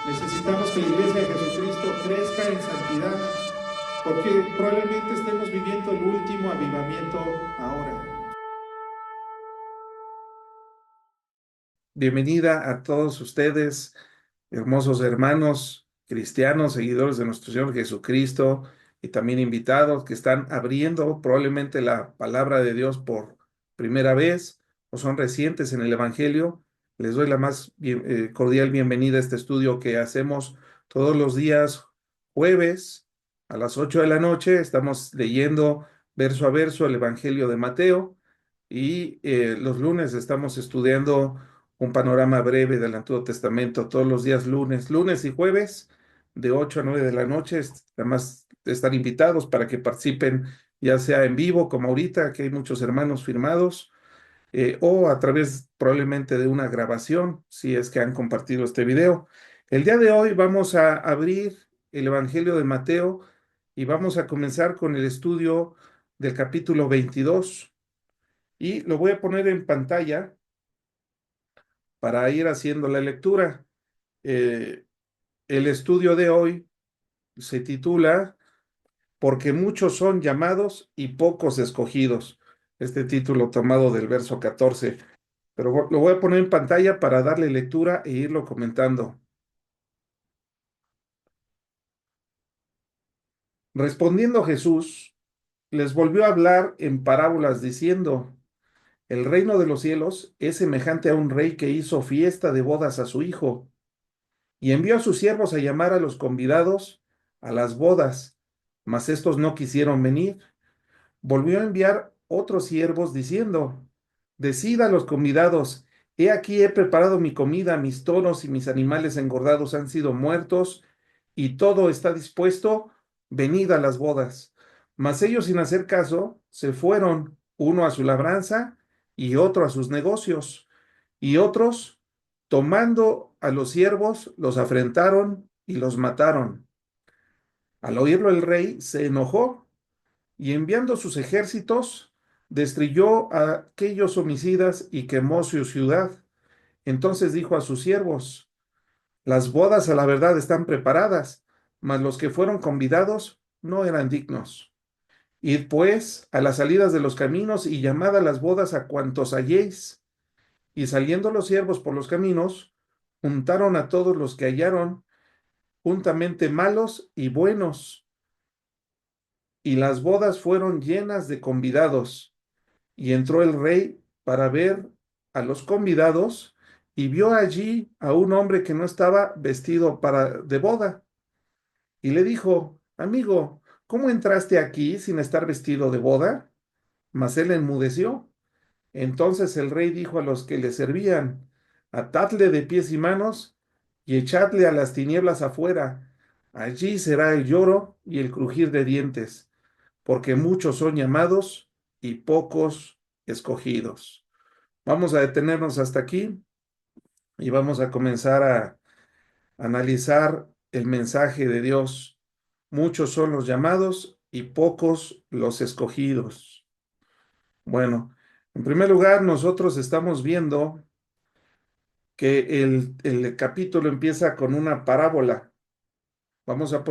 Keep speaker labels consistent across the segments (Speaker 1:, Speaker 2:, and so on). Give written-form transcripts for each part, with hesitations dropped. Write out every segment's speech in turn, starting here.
Speaker 1: Necesitamos que la Iglesia de Jesucristo crezca en santidad, porque probablemente estemos viviendo el último avivamiento ahora. Bienvenida a todos ustedes, hermosos hermanos cristianos, seguidores de nuestro Señor Jesucristo, y también invitados que están abriendo probablemente la palabra de Dios por primera vez o son recientes en el Evangelio. Les doy la más cordial bienvenida a este estudio que hacemos todos los días jueves a las 8 de la noche. Estamos leyendo verso a verso el Evangelio de Mateo, y los lunes estamos estudiando un panorama breve del Antiguo Testamento todos los días lunes y jueves, de 8 a 9 de la noche. Además, están invitados para que participen, ya sea en vivo, como ahorita, que hay muchos hermanos firmados, o a través probablemente de una grabación, si es que han compartido este video. El día de hoy vamos a abrir el Evangelio de Mateo y vamos a comenzar con el estudio del capítulo 22, y lo voy a poner en pantalla para ir haciendo la lectura. Eh, el estudio de hoy se titula Porque muchos son llamados y pocos escogidos. Este título tomado del verso 14, pero lo voy a poner en pantalla para darle lectura e irlo comentando. Respondiendo Jesús, les volvió a hablar en parábolas diciendo: el reino de los cielos es semejante a un rey que hizo fiesta de bodas a su hijo, y envió a sus siervos a llamar a los convidados a las bodas, mas estos no quisieron venir. Volvió a enviar otros siervos diciendo: decid a los convidados, he aquí he preparado mi comida, mis toros y mis animales engordados han sido muertos, y todo está dispuesto, venid a las bodas. Mas ellos, sin hacer caso, se fueron, uno a su labranza y otro a sus negocios. Y otros, tomando a los siervos, los afrentaron y los mataron. Al oírlo el rey se enojó, y enviando sus ejércitos, destruyó a aquellos homicidas y quemó su ciudad. Entonces dijo a sus siervos: las bodas a la verdad están preparadas, mas los que fueron convidados no eran dignos. Id pues a las salidas de los caminos y llamad a las bodas a cuantos halléis. Y saliendo los siervos por los caminos, juntaron a todos los que hallaron, juntamente malos y buenos, y las bodas fueron llenas de convidados. Y entró el rey para ver a los convidados, y vio allí a un hombre que no estaba vestido de boda. Y le dijo: amigo, ¿cómo entraste aquí sin estar vestido de boda? Mas él enmudeció. Entonces el rey dijo a los que le servían: atadle de pies y manos y echadle a las tinieblas afuera. Allí será el lloro y el crujir de dientes, porque muchos son llamados y pocos escogidos. Vamos a detenernos hasta aquí y vamos a comenzar a analizar el mensaje de Dios. Muchos son los llamados y pocos los escogidos. Bueno, en primer lugar, nosotros estamos viendo que el capítulo empieza con una parábola. Vamos a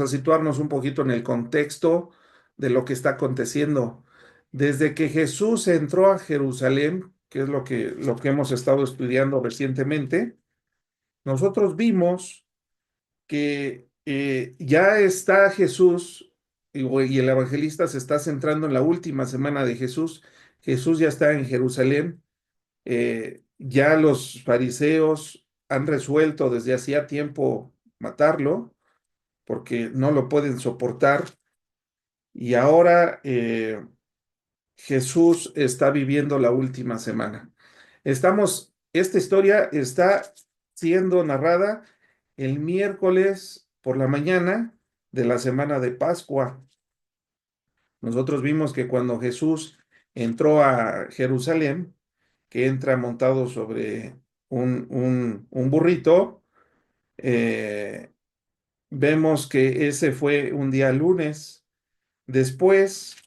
Speaker 1: situarnos un poquito en el contexto de lo que está aconteciendo. Desde que Jesús entró a Jerusalén, que es lo que hemos estado estudiando recientemente, nosotros vimos que ya está Jesús, y el evangelista se está centrando en la última semana de Jesús. Jesús ya está en Jerusalén. Ya los fariseos han resuelto desde hacía tiempo matarlo, porque no lo pueden soportar. Y ahora Jesús está viviendo la última semana. Esta historia está siendo narrada el miércoles por la mañana de la semana de Pascua. Nosotros vimos que cuando Jesús entró a Jerusalén, que entra montado sobre un burrito, eh, vemos que ese fue un día lunes. Después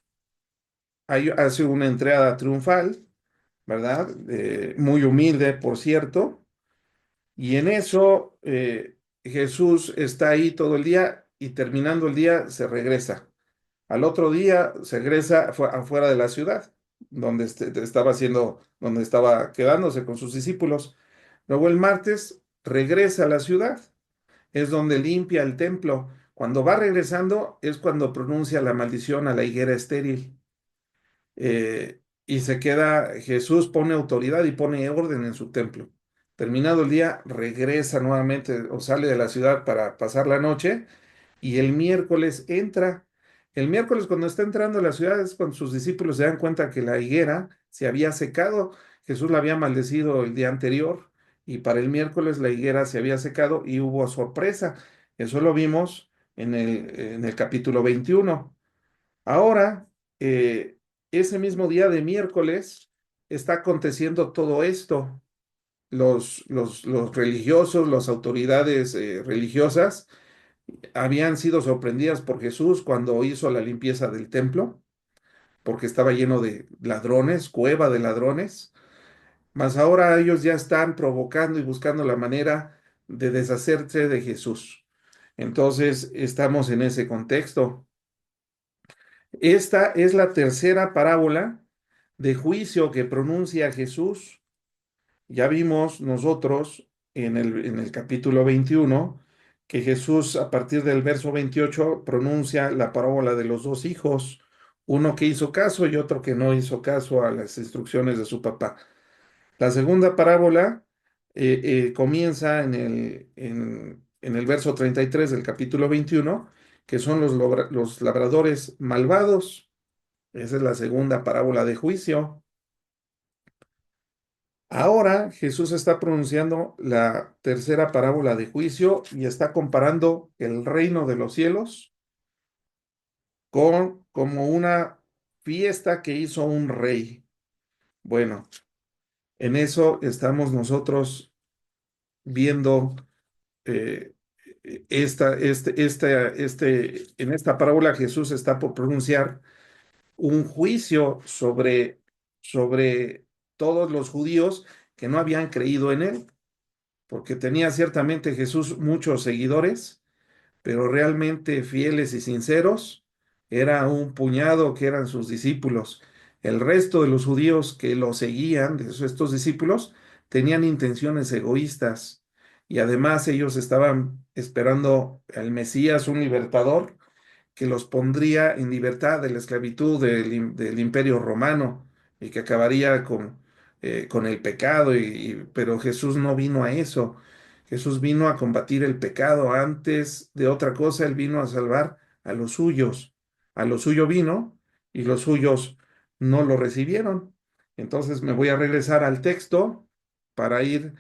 Speaker 1: hace una entrada triunfal, ¿verdad? Muy humilde, por cierto. Y en eso Jesús está ahí todo el día y terminando el día se regresa. Al otro día se regresa afuera de la ciudad, donde estaba haciendo, donde estaba quedándose con sus discípulos. Luego el martes regresa a la ciudad, es donde limpia el templo. Cuando va regresando es cuando pronuncia la maldición a la higuera estéril. Y se queda, Jesús pone autoridad y pone orden en su templo. Terminado el día, regresa nuevamente o sale de la ciudad para pasar la noche y el miércoles entra. El miércoles cuando está entrando a la ciudad es cuando sus discípulos se dan cuenta que la higuera se había secado. Jesús la había maldecido el día anterior y para el miércoles la higuera se había secado y hubo sorpresa. Eso lo vimos en el capítulo 21. Ahora, ese mismo día de miércoles, está aconteciendo todo esto. Los religiosos, las autoridades religiosas, habían sido sorprendidas por Jesús cuando hizo la limpieza del templo, porque estaba lleno de ladrones, cueva de ladrones. Mas ahora ellos ya están provocando y buscando la manera de deshacerse de Jesús. Entonces, estamos en ese contexto. Esta es la tercera parábola de juicio que pronuncia Jesús. Ya vimos nosotros en el capítulo 21 que Jesús a partir del verso 28 pronuncia la parábola de los dos hijos, uno que hizo caso y otro que no hizo caso a las instrucciones de su papá. La segunda parábola comienza en el verso 33 del capítulo 21, que son los labradores malvados. Esa es la segunda parábola de juicio. Ahora Jesús está pronunciando la tercera parábola de juicio y está comparando el reino de los cielos con como una fiesta que hizo un rey. Bueno, en eso estamos nosotros viendo eh, en esta parábola Jesús está por pronunciar un juicio sobre todos los judíos que no habían creído en él, porque tenía ciertamente Jesús muchos seguidores, pero realmente fieles y sinceros era un puñado que eran sus discípulos. El resto de los judíos que lo seguían, de estos discípulos, tenían intenciones egoístas y además ellos estaban esperando al Mesías, un libertador, que los pondría en libertad de la esclavitud del Imperio Romano y que acabaría con el pecado, pero Jesús no vino a eso. Jesús vino a combatir el pecado. Antes de otra cosa, Él vino a salvar a los suyos. A lo suyo vino y los suyos no lo recibieron. Entonces me voy a regresar al texto para ir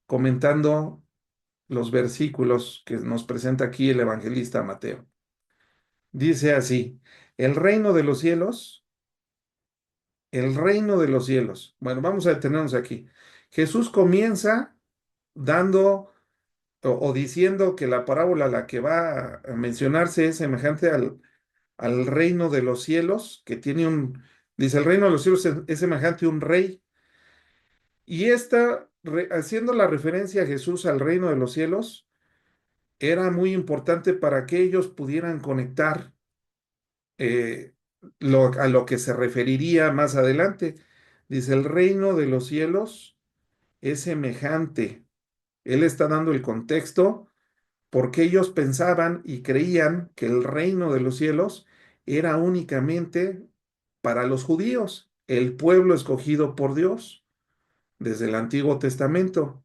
Speaker 1: comentando los versículos que nos presenta aquí el evangelista Mateo. Dice así, el reino de los cielos, el reino de los cielos. Bueno, vamos a detenernos aquí. Jesús comienza dando o diciendo que la parábola la que va a mencionarse es semejante al reino de los cielos, que tiene dice, el reino de los cielos es semejante a un rey. Y haciendo la referencia a Jesús al reino de los cielos, era muy importante para que ellos pudieran conectar eh, a lo que se referiría más adelante. Dice, el reino de los cielos es semejante. Él está dando el contexto porque ellos pensaban y creían que el reino de los cielos era únicamente para los judíos, el pueblo escogido por Dios desde el Antiguo Testamento.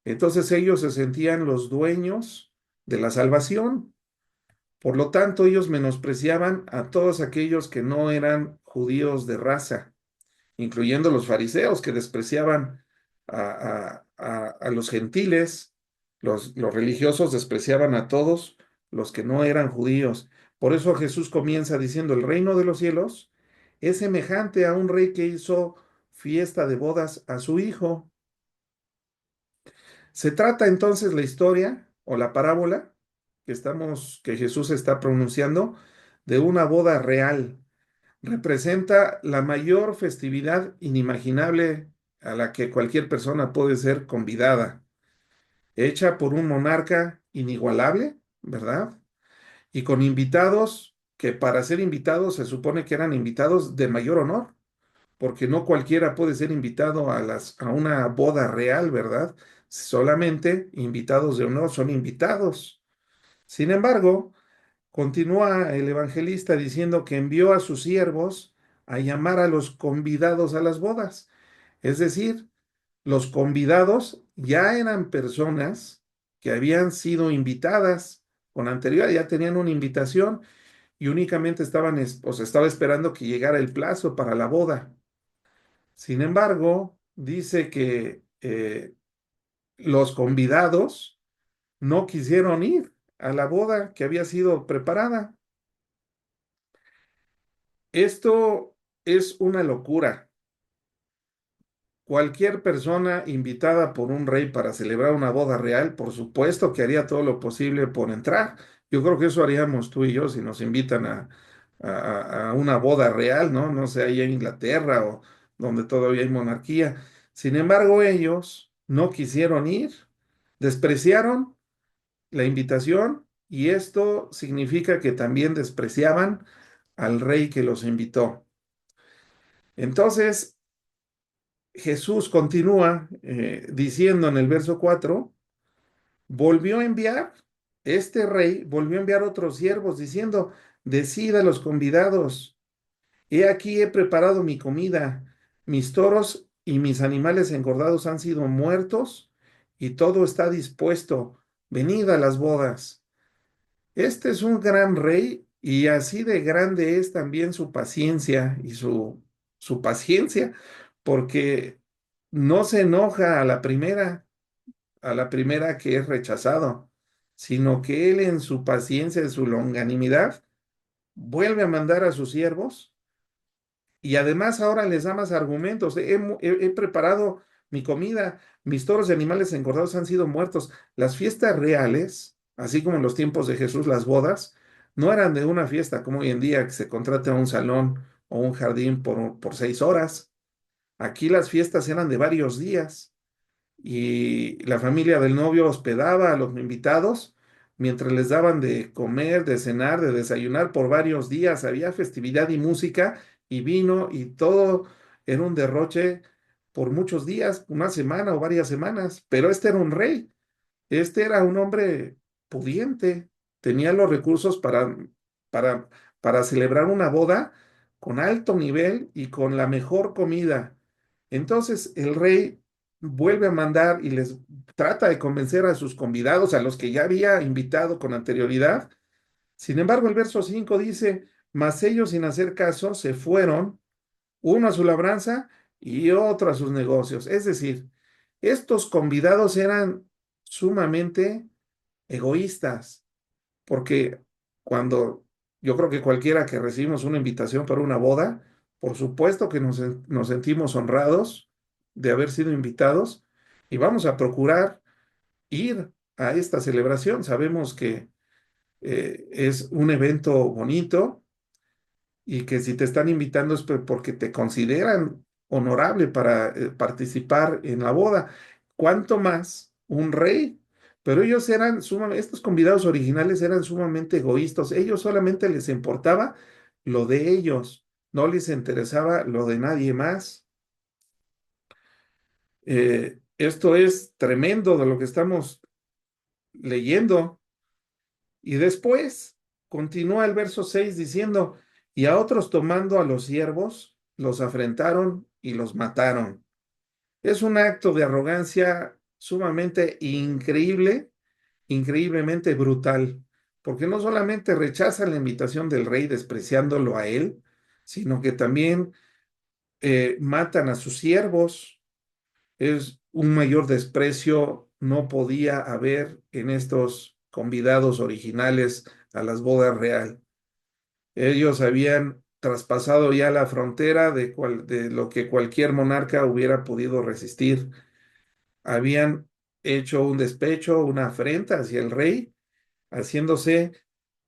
Speaker 1: Entonces ellos se sentían los dueños de la salvación. Por lo tanto, ellos menospreciaban a todos aquellos que no eran judíos de raza, incluyendo los fariseos que despreciaban a los gentiles, los religiosos despreciaban a todos los que no eran judíos. Por eso Jesús comienza diciendo, el reino de los cielos es semejante a un rey que hizo fiesta de bodas a su hijo. Se trata entonces la historia o la parábola que Jesús está pronunciando de una boda real. Representa la mayor festividad inimaginable a la que cualquier persona puede ser convidada. hecha por un monarca inigualable, ¿verdad? Y con invitados que para ser invitados se supone que eran invitados de mayor honor, porque no cualquiera puede ser invitado a una boda real, ¿verdad? Solamente invitados de honor son invitados. Sin embargo, continúa el evangelista diciendo que envió a sus siervos a llamar a los convidados a las bodas. Es decir, los convidados ya eran personas que habían sido invitadas con anterioridad, ya tenían una invitación y únicamente o sea, estaba esperando que llegara el plazo para la boda. Sin embargo, dice que los convidados no quisieron ir a la boda que había sido preparada. Esto es una locura. Cualquier persona invitada por un rey para celebrar una boda real, por supuesto que haría todo lo posible por entrar. Yo creo que eso haríamos tú y yo si nos invitan a una boda real, ¿no? No sé, ahí en Inglaterra o donde todavía hay monarquía. Sin embargo, ellos no quisieron ir, despreciaron la invitación y esto significa que también despreciaban al rey que los invitó. Entonces, Jesús continúa diciendo en el verso 4, volvió a enviar, este rey volvió a enviar otros siervos diciendo, decid a los convidados, he aquí he preparado mi comida, mis toros y mis animales engordados han sido muertos y todo está dispuesto, venid a las bodas. Este es un gran rey y así de grande es también su paciencia y su paciencia, porque no se enoja a la primera que es rechazado, sino que él en su paciencia, en su longanimidad, vuelve a mandar a sus siervos y además ahora les da más argumentos. He preparado mi comida, mis toros y animales engordados han sido muertos. Las fiestas reales, así como en los tiempos de Jesús, las bodas, no eran de una fiesta como hoy en día que se contrata un salón o un jardín por 6 horas. Aquí las fiestas eran de varios días y la familia del novio hospedaba a los invitados mientras les daban de comer, de cenar, de desayunar por varios días. Había festividad y música y vino y todo era un derroche por muchos días, una semana o varias semanas. Pero este era un rey, este era un hombre pudiente, tenía los recursos para, para celebrar una boda con alto nivel y con la mejor comida. Entonces el rey vuelve a mandar y les trata de convencer a sus convidados, a los que ya había invitado con anterioridad. Sin embargo, el verso 5 dice, mas ellos sin hacer caso se fueron, uno a su labranza y otro a sus negocios. Es decir, estos convidados eran sumamente egoístas, porque cuando yo creo que cualquiera que recibimos una invitación para una boda, por supuesto que nos sentimos honrados de haber sido invitados y vamos a procurar ir a esta celebración. Sabemos que es un evento bonito y que si te están invitando es porque te consideran honorable para participar en la boda. ¿Cuánto más un rey? Pero ellos eran sumamente, estos convidados originales eran sumamente egoístas. Ellos solamente les importaba lo de ellos, no les interesaba lo de nadie más. Esto es tremendo de lo que estamos leyendo. Y después continúa el verso 6 diciendo, y a otros tomando a los siervos, los afrentaron y los mataron. Es un acto de arrogancia sumamente increíble, increíblemente brutal, porque no solamente rechazan la invitación del rey despreciándolo a él, sino que también matan a sus siervos. Es un mayor desprecio, no podía haber en estos convidados originales a las bodas real. Ellos habían traspasado ya la frontera de lo que cualquier monarca hubiera podido resistir. Habían hecho un despecho, una afrenta hacia el rey, haciéndose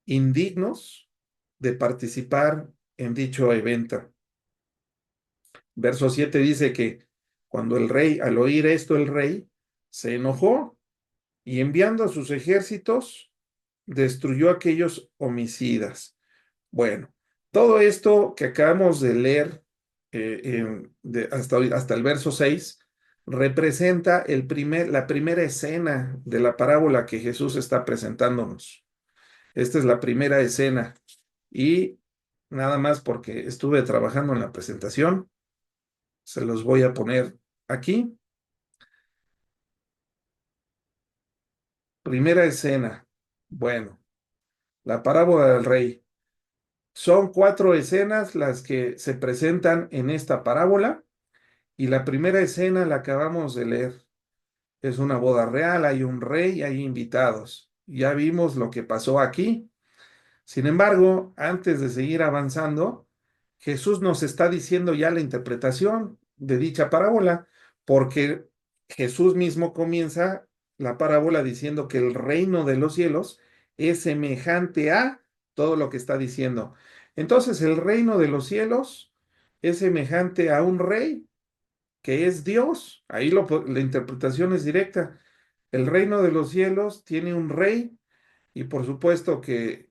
Speaker 1: indignos de participar en dicho evento. Verso 7 dice que cuando el rey, al oír esto, el rey se enojó y enviando a sus ejércitos, destruyó a aquellos homicidas. Bueno, todo esto que acabamos de leer hasta el verso 6 representa la primera escena de la parábola que Jesús está presentándonos. Esta es la primera escena y nada más porque estuve trabajando en la presentación, se los voy a poner aquí. Primera escena. Bueno, la parábola del rey. Son cuatro escenas las que se presentan en esta parábola y la primera escena la acabamos de leer. Es una boda real, hay un rey, hay invitados. Ya vimos lo que pasó aquí. Sin embargo, antes de seguir avanzando, Jesús nos está diciendo ya la interpretación de dicha parábola, porque Jesús mismo comienza la parábola diciendo que el reino de los cielos es semejante a todo lo que está diciendo. Entonces, el reino de los cielos es semejante a un rey que es Dios. Ahí la interpretación es directa. El reino de los cielos tiene un rey y por supuesto que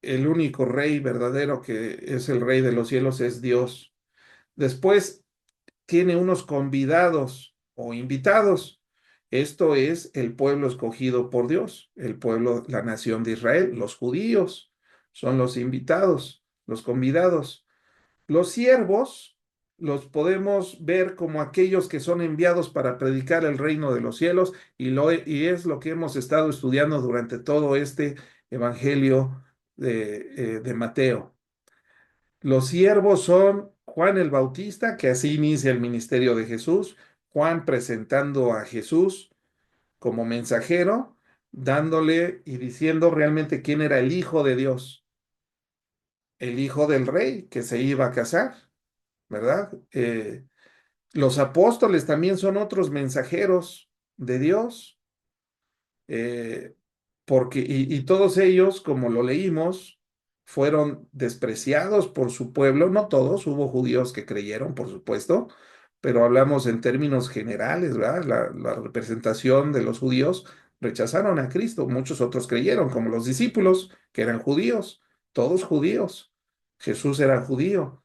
Speaker 1: el único rey verdadero que es el rey de los cielos es Dios. Después tiene unos convidados o invitados. Esto es el pueblo escogido por Dios, el pueblo, la nación de Israel, los judíos son los invitados, los convidados. Los siervos los podemos ver como aquellos que son enviados para predicar el reino de los cielos y es lo que hemos estado estudiando durante todo este evangelio de Mateo. Los siervos son Juan el Bautista, que así inicia el ministerio de Jesús, Juan presentando a Jesús como mensajero, dándole y diciendo realmente quién era el Hijo de Dios, el hijo del rey que se iba a casar, ¿verdad? Los apóstoles también son otros mensajeros de Dios, eh, porque, y todos ellos, como lo leímos, fueron despreciados por su pueblo, no todos, hubo judíos que creyeron, por supuesto, pero hablamos en términos generales, ¿verdad? La representación de los judíos rechazaron a Cristo, muchos otros creyeron, como los discípulos, que eran judíos, todos judíos. Jesús era judío.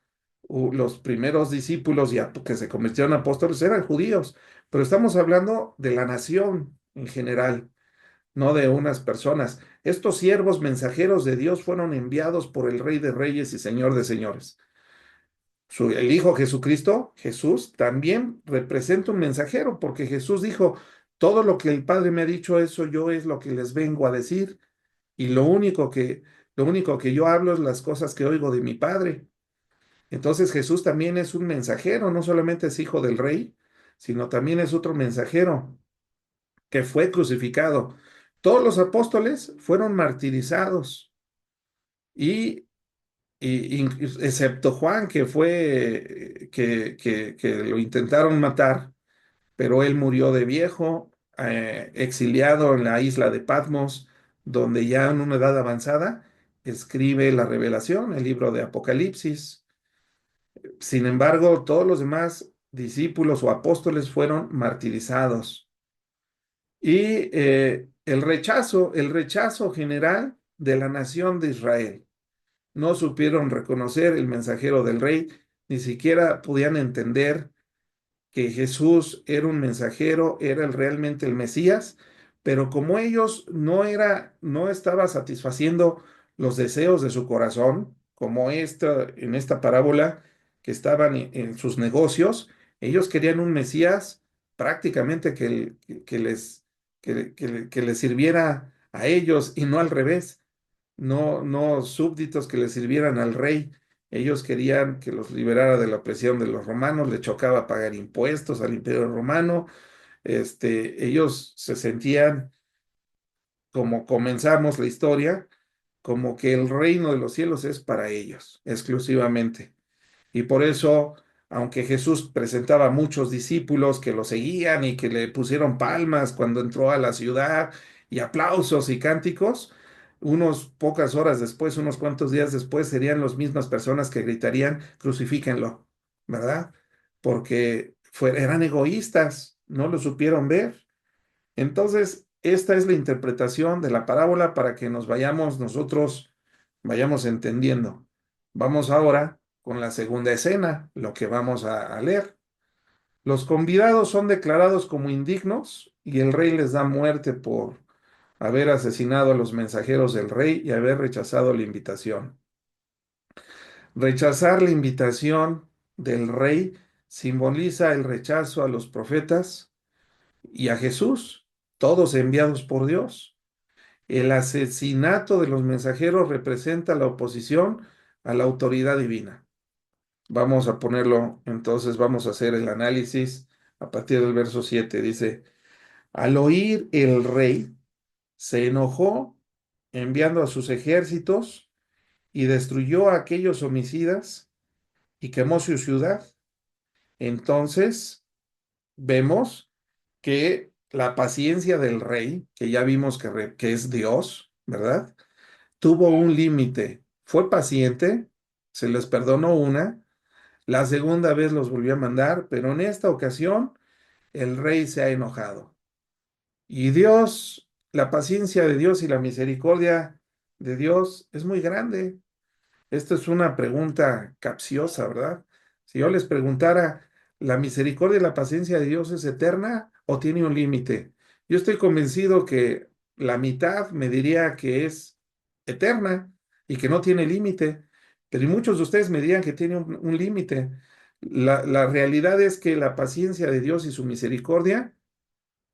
Speaker 1: Los primeros discípulos ya que se convirtieron en apóstoles eran judíos, pero estamos hablando de la nación en general, no de unas personas. Estos siervos mensajeros de Dios fueron enviados por el Rey de Reyes y Señor de Señores. El Hijo Jesucristo, Jesús, también representa un mensajero, porque Jesús dijo, todo lo que el Padre me ha dicho, eso yo es lo que les vengo a decir, y lo único que yo hablo es las cosas que oigo de mi Padre. Entonces Jesús también es un mensajero, no solamente es hijo del rey, sino también es otro mensajero que fue crucificado. Todos los apóstoles fueron martirizados y, excepto Juan, que fue que lo intentaron matar, pero él murió de viejo, exiliado en la isla de Patmos, donde ya en una edad avanzada escribe la Revelación, el libro de Apocalipsis. Sin embargo, todos los demás discípulos o apóstoles fueron martirizados. Y el rechazo general de la nación de Israel. No supieron reconocer el mensajero del rey, ni siquiera podían entender que Jesús era un mensajero, era realmente el Mesías, pero como ellos no estaba satisfaciendo los deseos de su corazón, como en esta parábola que estaban en sus negocios, ellos querían un Mesías prácticamente que les sirviera a ellos y no al revés, no súbditos que le sirvieran al rey. Ellos querían que los liberara de la opresión de los romanos, le chocaba pagar impuestos al imperio romano. Ellos se sentían, como comenzamos la historia, como que el reino de los cielos es para ellos exclusivamente. Y por eso, aunque Jesús presentaba muchos discípulos que lo seguían y que le pusieron palmas cuando entró a la ciudad y aplausos y cánticos, unos pocas horas después, unos cuantos días después, serían las mismas personas que gritarían, crucifíquenlo, ¿verdad? Porque eran egoístas, no lo supieron ver. Entonces, esta es la interpretación de la parábola para que nos vayamos nosotros, vayamos entendiendo. Vamos ahora con la segunda escena, lo que vamos a leer. Los convidados son declarados como indignos y el rey les da muerte por haber asesinado a los mensajeros del rey y haber rechazado la invitación. Rechazar la invitación del rey simboliza el rechazo a los profetas y a Jesús, todos enviados por Dios. El asesinato de los mensajeros representa la oposición a la autoridad divina. Vamos a ponerlo, entonces vamos a hacer el análisis a partir del verso 7. Dice, al oír el rey, se enojó enviando a sus ejércitos y destruyó a aquellos homicidas y quemó su ciudad. Entonces vemos que la paciencia del rey, que ya vimos que es Dios, ¿verdad? Tuvo un límite. Fue paciente, se les perdonó una, la segunda vez los volvió a mandar, pero en esta ocasión el rey se ha enojado. Y Dios, la paciencia de Dios y la misericordia de Dios es muy grande. Esto es una pregunta capciosa, ¿verdad? Si yo les preguntara, ¿la misericordia y la paciencia de Dios es eterna o tiene un límite? Yo estoy convencido que la mitad me diría que es eterna y que no tiene límite, pero muchos de ustedes me dirían que tiene un límite. La realidad es que la paciencia de Dios y su misericordia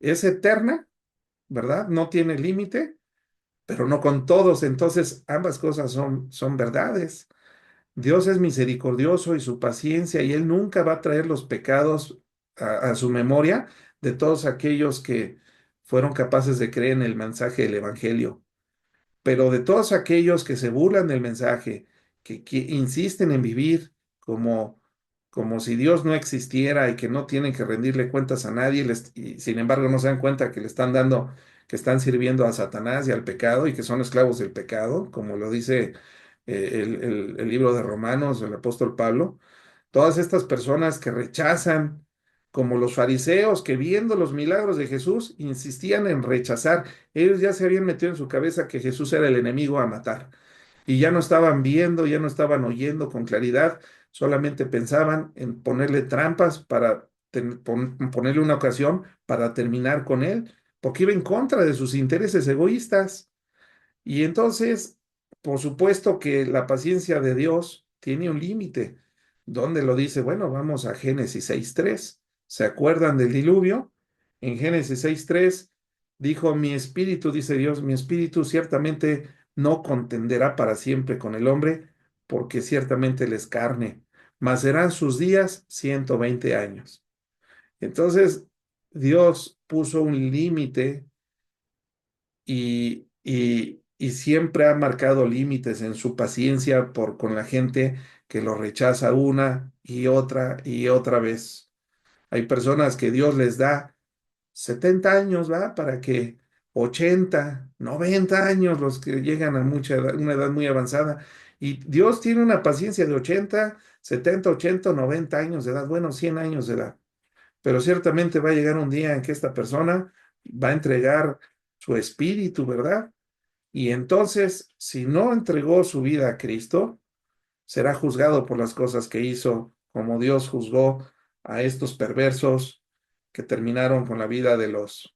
Speaker 1: es eterna, ¿verdad? No tiene límite, pero no con todos. Entonces, ambas cosas son verdades. Dios es misericordioso y su paciencia, y Él nunca va a traer los pecados a su memoria de todos aquellos que fueron capaces de creer en el mensaje del Evangelio. Pero de todos aquellos que se burlan del mensaje, que insisten en vivir como si Dios no existiera y que no tienen que rendirle cuentas a nadie, y sin embargo no se dan cuenta que le están dando, que están sirviendo a Satanás y al pecado y que son esclavos del pecado, como lo dice el libro de Romanos, el apóstol Pablo. Todas estas personas que rechazan, como los fariseos que viendo los milagros de Jesús insistían en rechazar. Ellos ya se habían metido en su cabeza que Jesús era el enemigo a matar y ya no estaban viendo, ya no estaban oyendo con claridad, solamente pensaban en ponerle trampas para ponerle una ocasión para terminar con él, porque iba en contra de sus intereses egoístas. Y entonces, por supuesto que la paciencia de Dios tiene un límite. ¿Dónde lo dice? Bueno, vamos a Génesis 6:3. ¿Se acuerdan del diluvio? En Génesis 6:3 dijo, mi espíritu, dice Dios, mi espíritu ciertamente no contenderá para siempre con el hombre, porque ciertamente él es carne, mas serán sus días 120 años. Entonces, Dios puso un límite y siempre ha marcado límites en su paciencia con la gente que lo rechaza una y otra vez. Hay personas que Dios les da 70 años, ¿va? Para que 80 90 años, los que llegan a una edad muy avanzada. Y Dios tiene una paciencia de 80 70 80 90 años de edad, bueno, 100 años de edad. Pero ciertamente va a llegar un día en que esta persona va a entregar su espíritu, ¿verdad? Y entonces, si no entregó su vida a Cristo, será juzgado por las cosas que hizo, como Dios juzgó a estos perversos que terminaron con la vida de los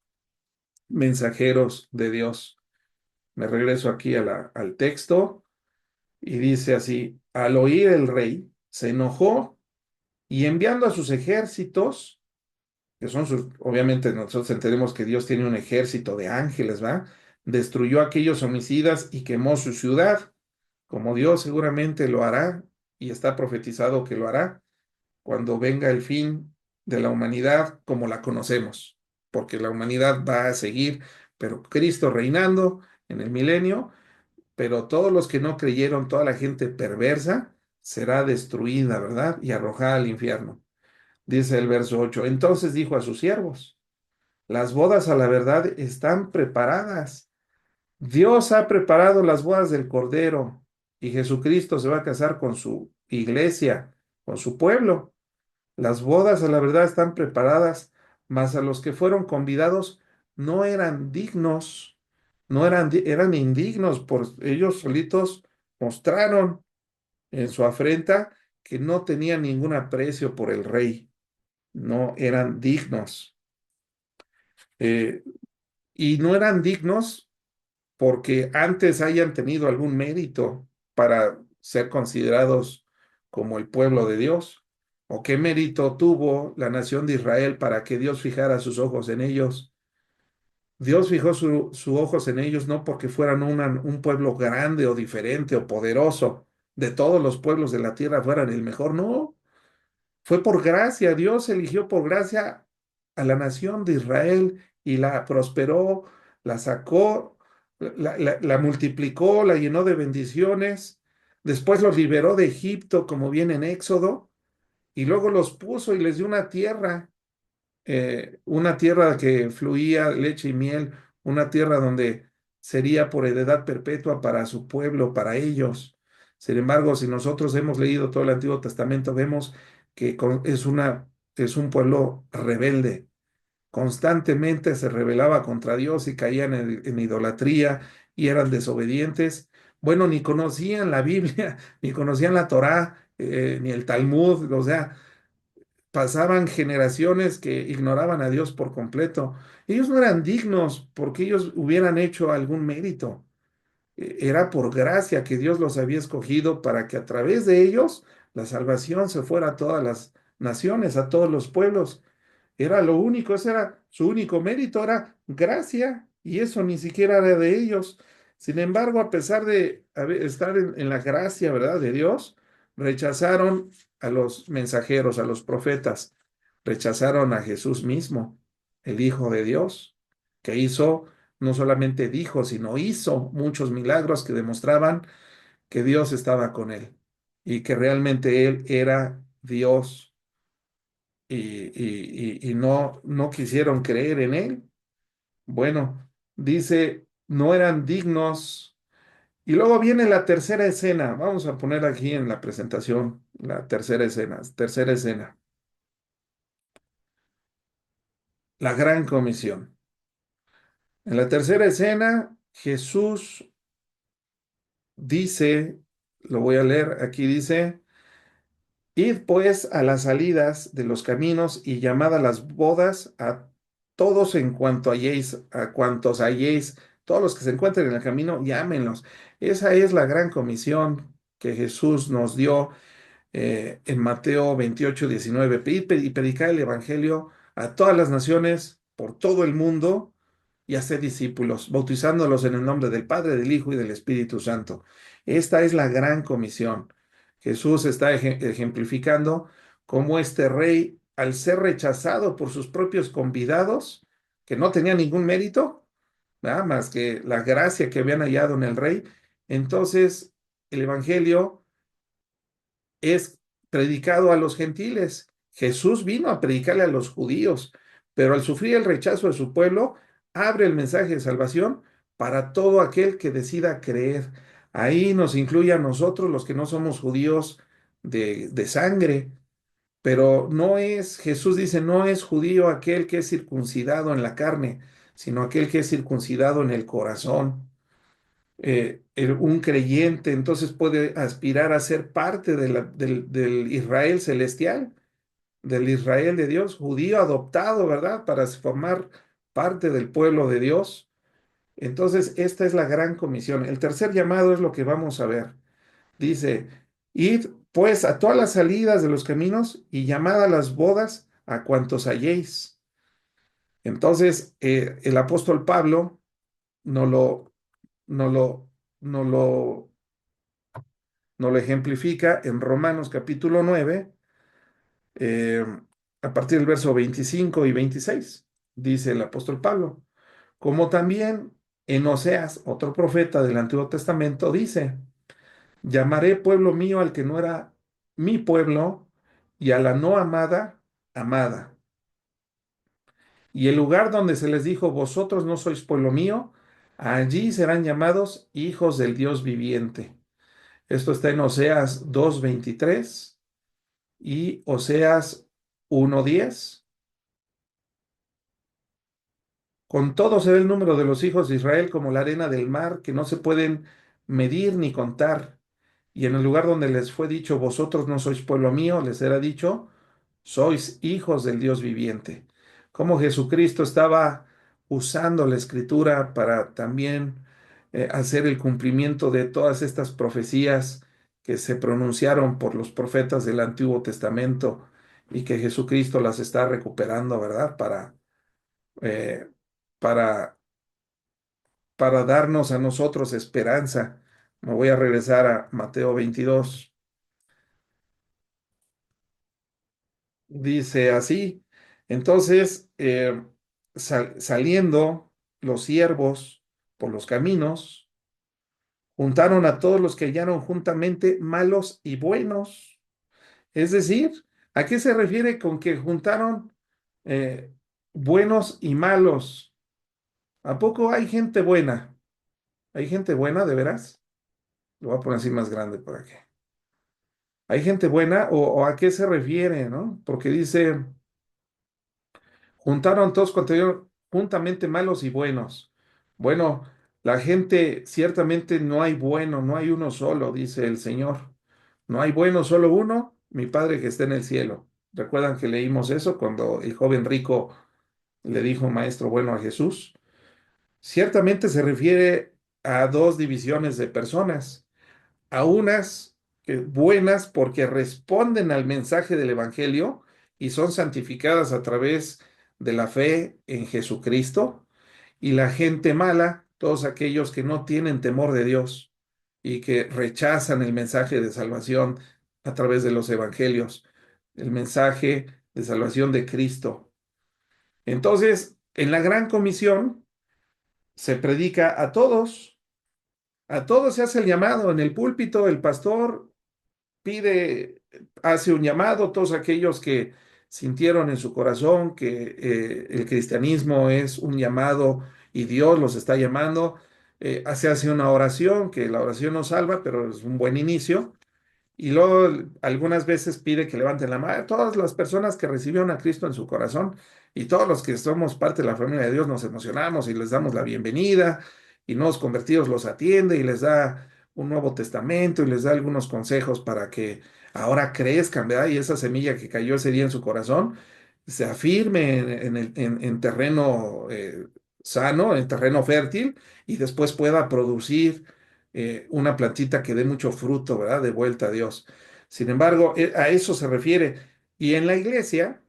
Speaker 1: mensajeros de Dios. Me regreso aquí al texto y dice así, al oír el rey, se enojó y enviando a sus ejércitos, que son sus, obviamente nosotros entendemos que Dios tiene un ejército de ángeles, ¿va? Destruyó a aquellos homicidas y quemó su ciudad, como Dios seguramente lo hará y está profetizado que lo hará cuando venga el fin de la humanidad como la conocemos, porque la humanidad va a seguir, pero Cristo reinando en el milenio, pero todos los que no creyeron, toda la gente perversa, será destruida, ¿verdad? Y arrojada al infierno. Dice el verso 8. Entonces dijo a sus siervos, las bodas a la verdad están preparadas. Dios ha preparado las bodas del Cordero y Jesucristo se va a casar con su iglesia, con su pueblo. Las bodas a la verdad están preparadas, mas a los que fueron convidados no eran dignos, eran indignos, por ellos solitos mostraron en su afrenta que no tenían ningún aprecio por el rey, no eran dignos. Eh, y no eran dignos porque antes hayan tenido algún mérito para ser considerados como el pueblo de Dios, o qué mérito tuvo la nación de Israel para que Dios fijara sus ojos en ellos. Dios fijó sus ojos en ellos no porque fueran un pueblo grande o diferente o poderoso, de todos los pueblos de la tierra fueran el mejor, no, fue por gracia. Dios eligió por gracia a la nación de Israel y la prosperó, la sacó, la multiplicó, la llenó de bendiciones. Después los liberó de Egipto, como viene en Éxodo, y luego los puso y les dio una tierra que fluía leche y miel, una tierra donde sería por heredad perpetua para su pueblo, para ellos. Sin embargo, si nosotros hemos leído todo el Antiguo Testamento, vemos que es un pueblo rebelde. Constantemente se rebelaba contra Dios y caían en idolatría y eran desobedientes. Bueno, ni conocían la Biblia, ni conocían la Torá, ni el Talmud, o sea, pasaban generaciones que ignoraban a Dios por completo. Ellos no eran dignos porque ellos hubieran hecho algún mérito. Era por gracia que Dios los había escogido para que a través de ellos la salvación se fuera a todas las naciones, a todos los pueblos. Era lo único, ese era su único mérito, era gracia, y eso ni siquiera era de ellos. Sin embargo, a pesar de estar en la gracia, ¿verdad?, de Dios, rechazaron a los mensajeros, a los profetas, rechazaron a Jesús mismo, el Hijo de Dios, que hizo, no solamente dijo, sino hizo muchos milagros que demostraban que Dios estaba con él y que realmente él era Dios y no quisieron creer en él. Bueno, dice, no eran dignos. Y luego viene la tercera escena. Vamos a poner aquí en la presentación la tercera escena. Tercera escena. La gran comisión. En la tercera escena, Jesús dice, lo voy a leer, aquí dice, id pues a las salidas de los caminos y llamad a las bodas a todos en cuanto halléis, a cuantos halléis, todos los que se encuentren en el camino, llámenlos. Esa es la gran comisión que Jesús nos dio en Mateo 28:19. Y predicar el Evangelio a todas las naciones por todo el mundo y hacer discípulos, bautizándolos en el nombre del Padre, del Hijo y del Espíritu Santo. Esta es la gran comisión. Jesús está ejemplificando cómo este rey, al ser rechazado por sus propios convidados, que no tenía ningún mérito, nada más que la gracia que habían hallado en el rey, entonces el Evangelio es predicado a los gentiles. Jesús vino a predicarle a los judíos, pero al sufrir el rechazo de su pueblo, abre el mensaje de salvación para todo aquel que decida creer. Ahí nos incluye a nosotros, los que no somos judíos de sangre, pero no es, Jesús dice, no es judío aquel que es circuncidado en la carne, sino aquel que es circuncidado en el corazón. Un creyente entonces puede aspirar a ser parte del Israel celestial, del Israel de Dios, judío adoptado, ¿verdad? Para formar parte del pueblo de Dios. Entonces, esta es la gran comisión. El tercer llamado es lo que vamos a ver. Dice, id pues a todas las salidas de los caminos y llamad a las bodas a cuantos halléis. Entonces, el apóstol Pablo no lo, no lo, no lo nos lo ejemplifica en Romanos capítulo 9, eh, a partir del verso 25 y 26, dice el apóstol Pablo, como también en Oseas, otro profeta del Antiguo Testamento, dice, llamaré pueblo mío al que no era mi pueblo y a la no amada, amada. Y el lugar donde se les dijo, vosotros no sois pueblo mío, allí serán llamados hijos del Dios viviente. Esto está en Oseas 2:23 y Oseas 1:10, Con todo se ve el número de los hijos de Israel como la arena del mar, que no se pueden medir ni contar. Y en el lugar donde les fue dicho, vosotros no sois pueblo mío, les era dicho, sois hijos del Dios viviente. Como Jesucristo estaba usando la escritura para también hacer el cumplimiento de todas estas profecías que se pronunciaron por los profetas del Antiguo Testamento y que Jesucristo las está recuperando, ¿verdad? Eh, para, para darnos a nosotros esperanza. Me voy a regresar a Mateo 22. Dice así, entonces, saliendo los siervos por los caminos, juntaron a todos los que hallaron juntamente malos y buenos. Es decir, ¿a qué se refiere con que juntaron eh, buenos y malos? ¿A poco hay gente buena? ¿Hay gente buena de veras? Lo voy a poner así más grande para que. ¿Hay gente buena o a qué se refiere, no? Porque dice, juntaron todos juntamente malos y buenos. Bueno, la gente, ciertamente no hay bueno, no hay uno solo, dice el Señor. No hay bueno, solo uno, mi Padre que está en el cielo. ¿Recuerdan que leímos eso cuando el joven rico le dijo maestro bueno a Jesús? Ciertamente se refiere a dos divisiones de personas, a unas buenas porque responden al mensaje del Evangelio y son santificadas a través de la fe en Jesucristo, y la gente mala, todos aquellos que no tienen temor de Dios y que rechazan el mensaje de salvación a través de los evangelios, el mensaje de salvación de Cristo. Entonces, en la gran comisión se predica a todos se hace el llamado. En el púlpito el pastor pide, hace un llamado a todos aquellos que sintieron en su corazón que el cristianismo es un llamado y Dios los está llamando. Hace una oración, que la oración no salva, pero es un buen inicio. Y luego algunas veces pide que levanten la mano. Todas las personas que recibieron a Cristo en su corazón y todos los que somos parte de la familia de Dios nos emocionamos y les damos la bienvenida, y nuevos convertidos los atiende y les da un Nuevo Testamento y les da algunos consejos para que ahora crezcan, ¿verdad? Y esa semilla que cayó ese día en su corazón se afirme en terreno sano, en terreno fértil, y después pueda producir una plantita que dé mucho fruto, ¿verdad? De vuelta a Dios. Sin embargo, a eso se refiere. Y en la iglesia,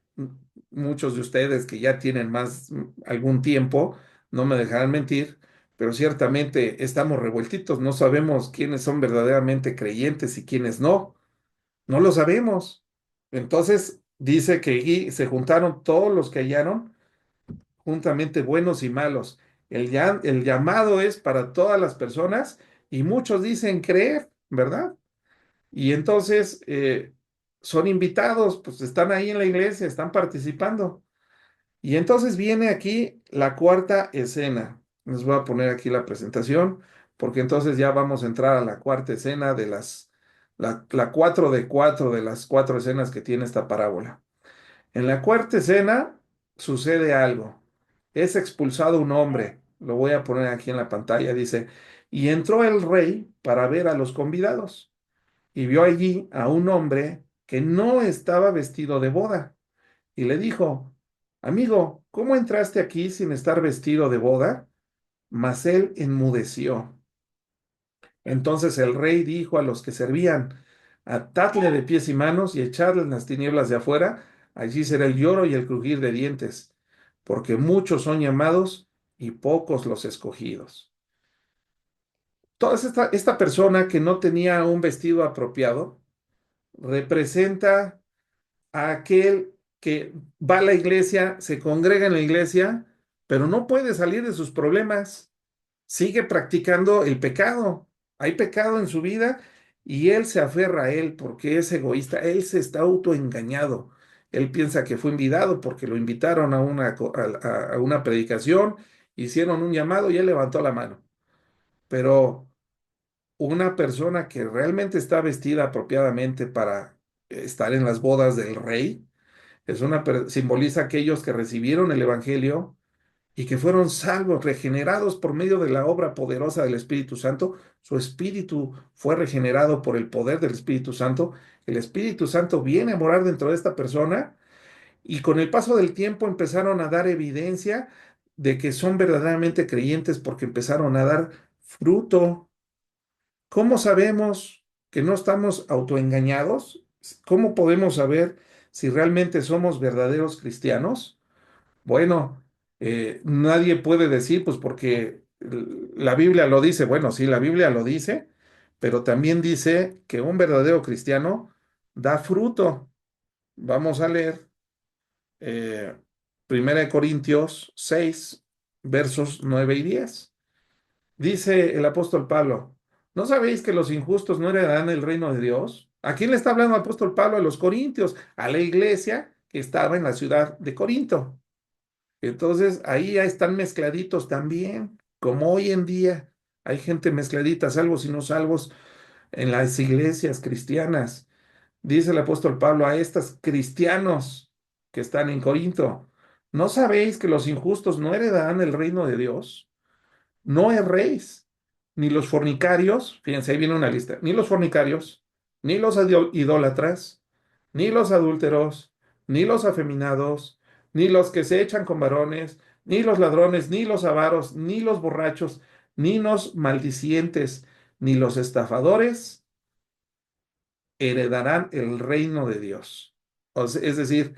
Speaker 1: muchos de ustedes que ya tienen más algún tiempo, no me dejarán mentir, pero ciertamente estamos revueltitos, no sabemos quiénes son verdaderamente creyentes y quiénes no, no lo sabemos. Entonces dice que allí se juntaron todos los que hallaron, juntamente buenos y malos. El llamado es para todas las personas y muchos dicen creer, ¿verdad? Y entonces son invitados, pues están ahí en la iglesia, están participando. Y entonces viene aquí la cuarta escena. Les voy a poner aquí la presentación, porque entonces ya vamos a entrar a la cuarta escena de la cuatro de cuatro de las cuatro escenas que tiene esta parábola. En la cuarta escena sucede algo. Es expulsado un hombre. Lo voy a poner aquí en la pantalla. Dice, y entró el rey para ver a los convidados y vio allí a un hombre que no estaba vestido de boda y le dijo, amigo, ¿cómo entraste aquí sin estar vestido de boda? Mas él enmudeció. Entonces el rey dijo a los que servían, atadle de pies y manos y echadle en las tinieblas de afuera, allí será el lloro y el crujir de dientes, porque muchos son llamados y pocos los escogidos. Toda esta persona que no tenía un vestido apropiado representa a aquel que va a la iglesia, se congrega en la iglesia, pero no puede salir de sus problemas, sigue practicando el pecado. Hay pecado en su vida y él se aferra a él porque es egoísta, él se está autoengañado. Él piensa que fue invitado porque lo invitaron a una predicación, hicieron un llamado y él levantó la mano. Pero una persona que realmente está vestida apropiadamente para estar en las bodas del rey, simboliza a aquellos que recibieron el evangelio y que fueron salvos, regenerados por medio de la obra poderosa del Espíritu Santo. Su espíritu fue regenerado por el poder del Espíritu Santo. El Espíritu Santo viene a morar dentro de esta persona y con el paso del tiempo empezaron a dar evidencia de que son verdaderamente creyentes porque empezaron a dar fruto. ¿Cómo sabemos que no estamos autoengañados? ¿Cómo podemos saber si realmente somos verdaderos cristianos? Bueno, nadie puede decir, pues porque la Biblia lo dice. Bueno, sí, la Biblia lo dice, pero también dice que un verdadero cristiano da fruto. Vamos a leer eh, 1 Corintios 6, versos 9 y 10. Dice el apóstol Pablo, ¿no sabéis que los injustos no heredarán el reino de Dios? ¿A quién le está hablando el apóstol Pablo? A los corintios, a la iglesia que estaba en la ciudad de Corinto. Entonces, ahí ya están mezcladitos también, como hoy en día hay gente mezcladita, salvos y no salvos, en las iglesias cristianas. Dice el apóstol Pablo a estos cristianos que están en Corinto, ¿no sabéis que los injustos no heredarán el reino de Dios? No erréis, ni los fornicarios, fíjense, ahí viene una lista, ni los fornicarios, ni los idólatras, ni los adúlteros, ni los afeminados, ni los que se echan con varones, ni los ladrones, ni los avaros, ni los borrachos, ni los maldicientes, ni los estafadores heredarán el reino de Dios. Es decir,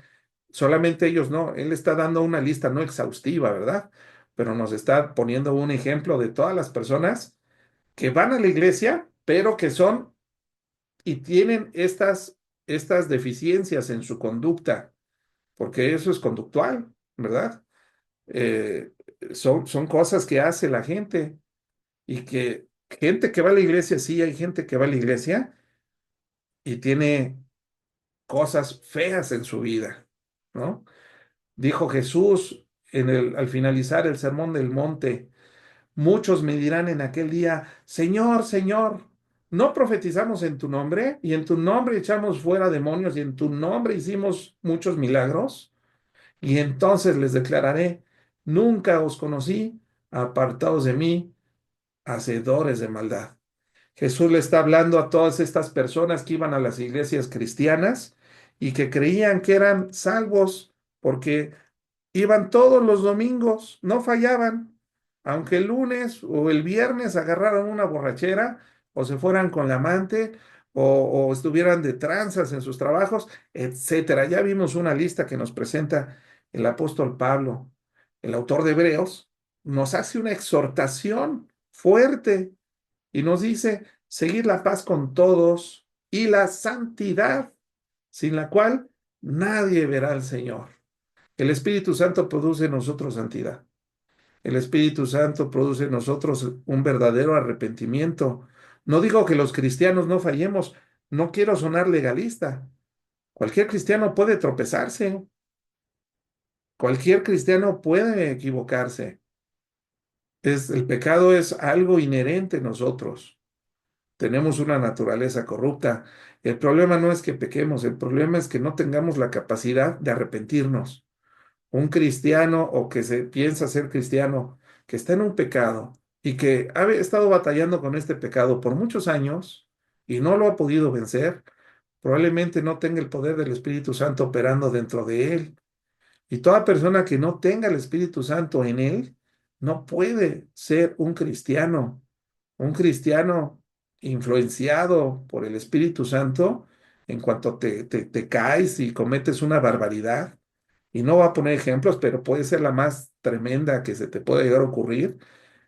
Speaker 1: solamente ellos no. Él está dando una lista no exhaustiva, ¿verdad? Pero nos está poniendo un ejemplo de todas las personas que van a la iglesia, pero que son y tienen estas deficiencias en su conducta, porque eso es conductual, ¿verdad? Eh, son cosas que hace la gente y que gente que va a la iglesia, sí, hay gente que va a la iglesia y tiene cosas feas en su vida, ¿no? Dijo Jesús al finalizar el sermón del monte, muchos me dirán en aquel día, Señor, Señor, ¿no profetizamos en tu nombre? Y en tu nombre echamos fuera demonios y en tu nombre hicimos muchos milagros. Y entonces les declararé, nunca os conocí, apartados de mí, hacedores de maldad. Jesús le está hablando a todas estas personas que iban a las iglesias cristianas y que creían que eran salvos porque iban todos los domingos, no fallaban, aunque el lunes o el viernes agarraran una borrachera o se fueran con la amante o estuvieran de tranzas en sus trabajos, etcétera. Ya vimos una lista que nos presenta el apóstol Pablo, el autor de Hebreos, nos hace una exhortación fuerte y nos dice, seguir la paz con todos y la santidad, sin la cual nadie verá al Señor. El Espíritu Santo produce en nosotros santidad. El Espíritu Santo produce en nosotros un verdadero arrepentimiento. No digo que los cristianos no fallemos, no quiero sonar legalista. Cualquier cristiano puede tropezarse, cualquier cristiano puede equivocarse. El pecado es algo inherente en nosotros. Tenemos una naturaleza corrupta. El problema no es que pequemos, el problema es que no tengamos la capacidad de arrepentirnos. Un cristiano o que se piensa ser cristiano, que está en un pecado y que ha estado batallando con este pecado por muchos años y no lo ha podido vencer, probablemente no tenga el poder del Espíritu Santo operando dentro de él. Y toda persona que no tenga el Espíritu Santo en él, no puede ser un cristiano. Un cristiano influenciado por el Espíritu Santo, en cuanto te caes y cometes una barbaridad, y no va a poner ejemplos, pero puede ser la más tremenda que se te pueda llegar a ocurrir.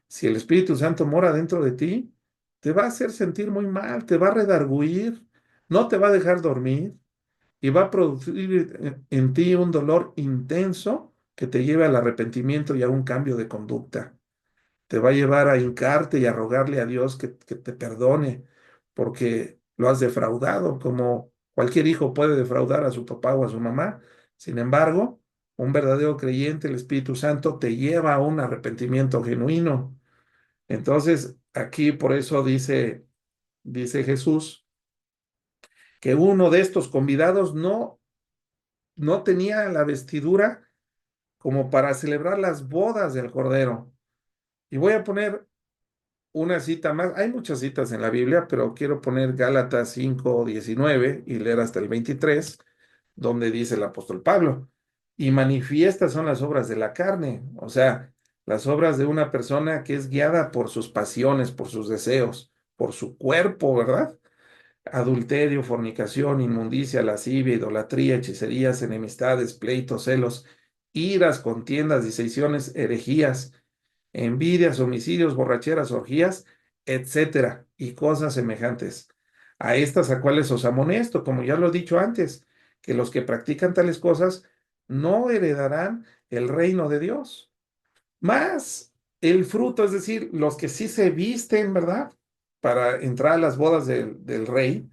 Speaker 1: Si el Espíritu Santo mora dentro de ti, te va a hacer sentir muy mal, te va a redarguir, no te va a dejar dormir y va a producir en ti un dolor intenso que te lleve al arrepentimiento y a un cambio de conducta. Te va a llevar a hincarte y a rogarle a Dios que te perdone porque lo has defraudado, como cualquier hijo puede defraudar a su papá o a su mamá. Sin embargo, un verdadero creyente, el Espíritu Santo, te lleva a un arrepentimiento genuino. Entonces, aquí por eso dice Jesús que uno de estos convidados no tenía la vestidura como para celebrar las bodas del Cordero. Y voy a poner una cita más. Hay muchas citas en la Biblia, pero quiero poner Gálatas 5:19 y leer hasta el 23, donde dice el apóstol Pablo, y manifiestas son las obras de la carne, o sea, las obras de una persona que es guiada por sus pasiones, por sus deseos, por su cuerpo, ¿verdad? Adulterio, fornicación, inmundicia, lascivia, idolatría, hechicerías, enemistades, pleitos, celos, iras, contiendas, disensiones, herejías, envidias, homicidios, borracheras, orgías, etcétera, y cosas semejantes. A estas a cuales os amonesto, como ya lo he dicho antes, que los que practican tales cosas no heredarán el reino de Dios. Más el fruto, es decir, los que sí se visten, ¿verdad? Para entrar a las bodas del rey,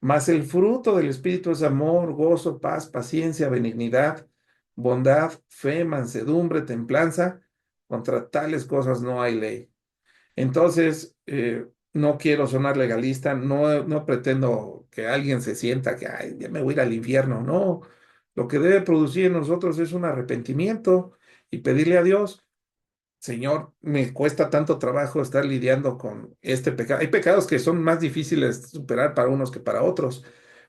Speaker 1: más el fruto del Espíritu es amor, gozo, paz, paciencia, benignidad, bondad, fe, mansedumbre, templanza. Contra tales cosas no hay ley. Entonces, no quiero sonar legalista, no pretendo que alguien se sienta que, ay, ya me voy a ir al infierno. No, lo que debe producir en nosotros es un arrepentimiento y pedirle a Dios. Señor, me cuesta tanto trabajo estar lidiando con este pecado. Hay pecados que son más difíciles de superar para unos que para otros,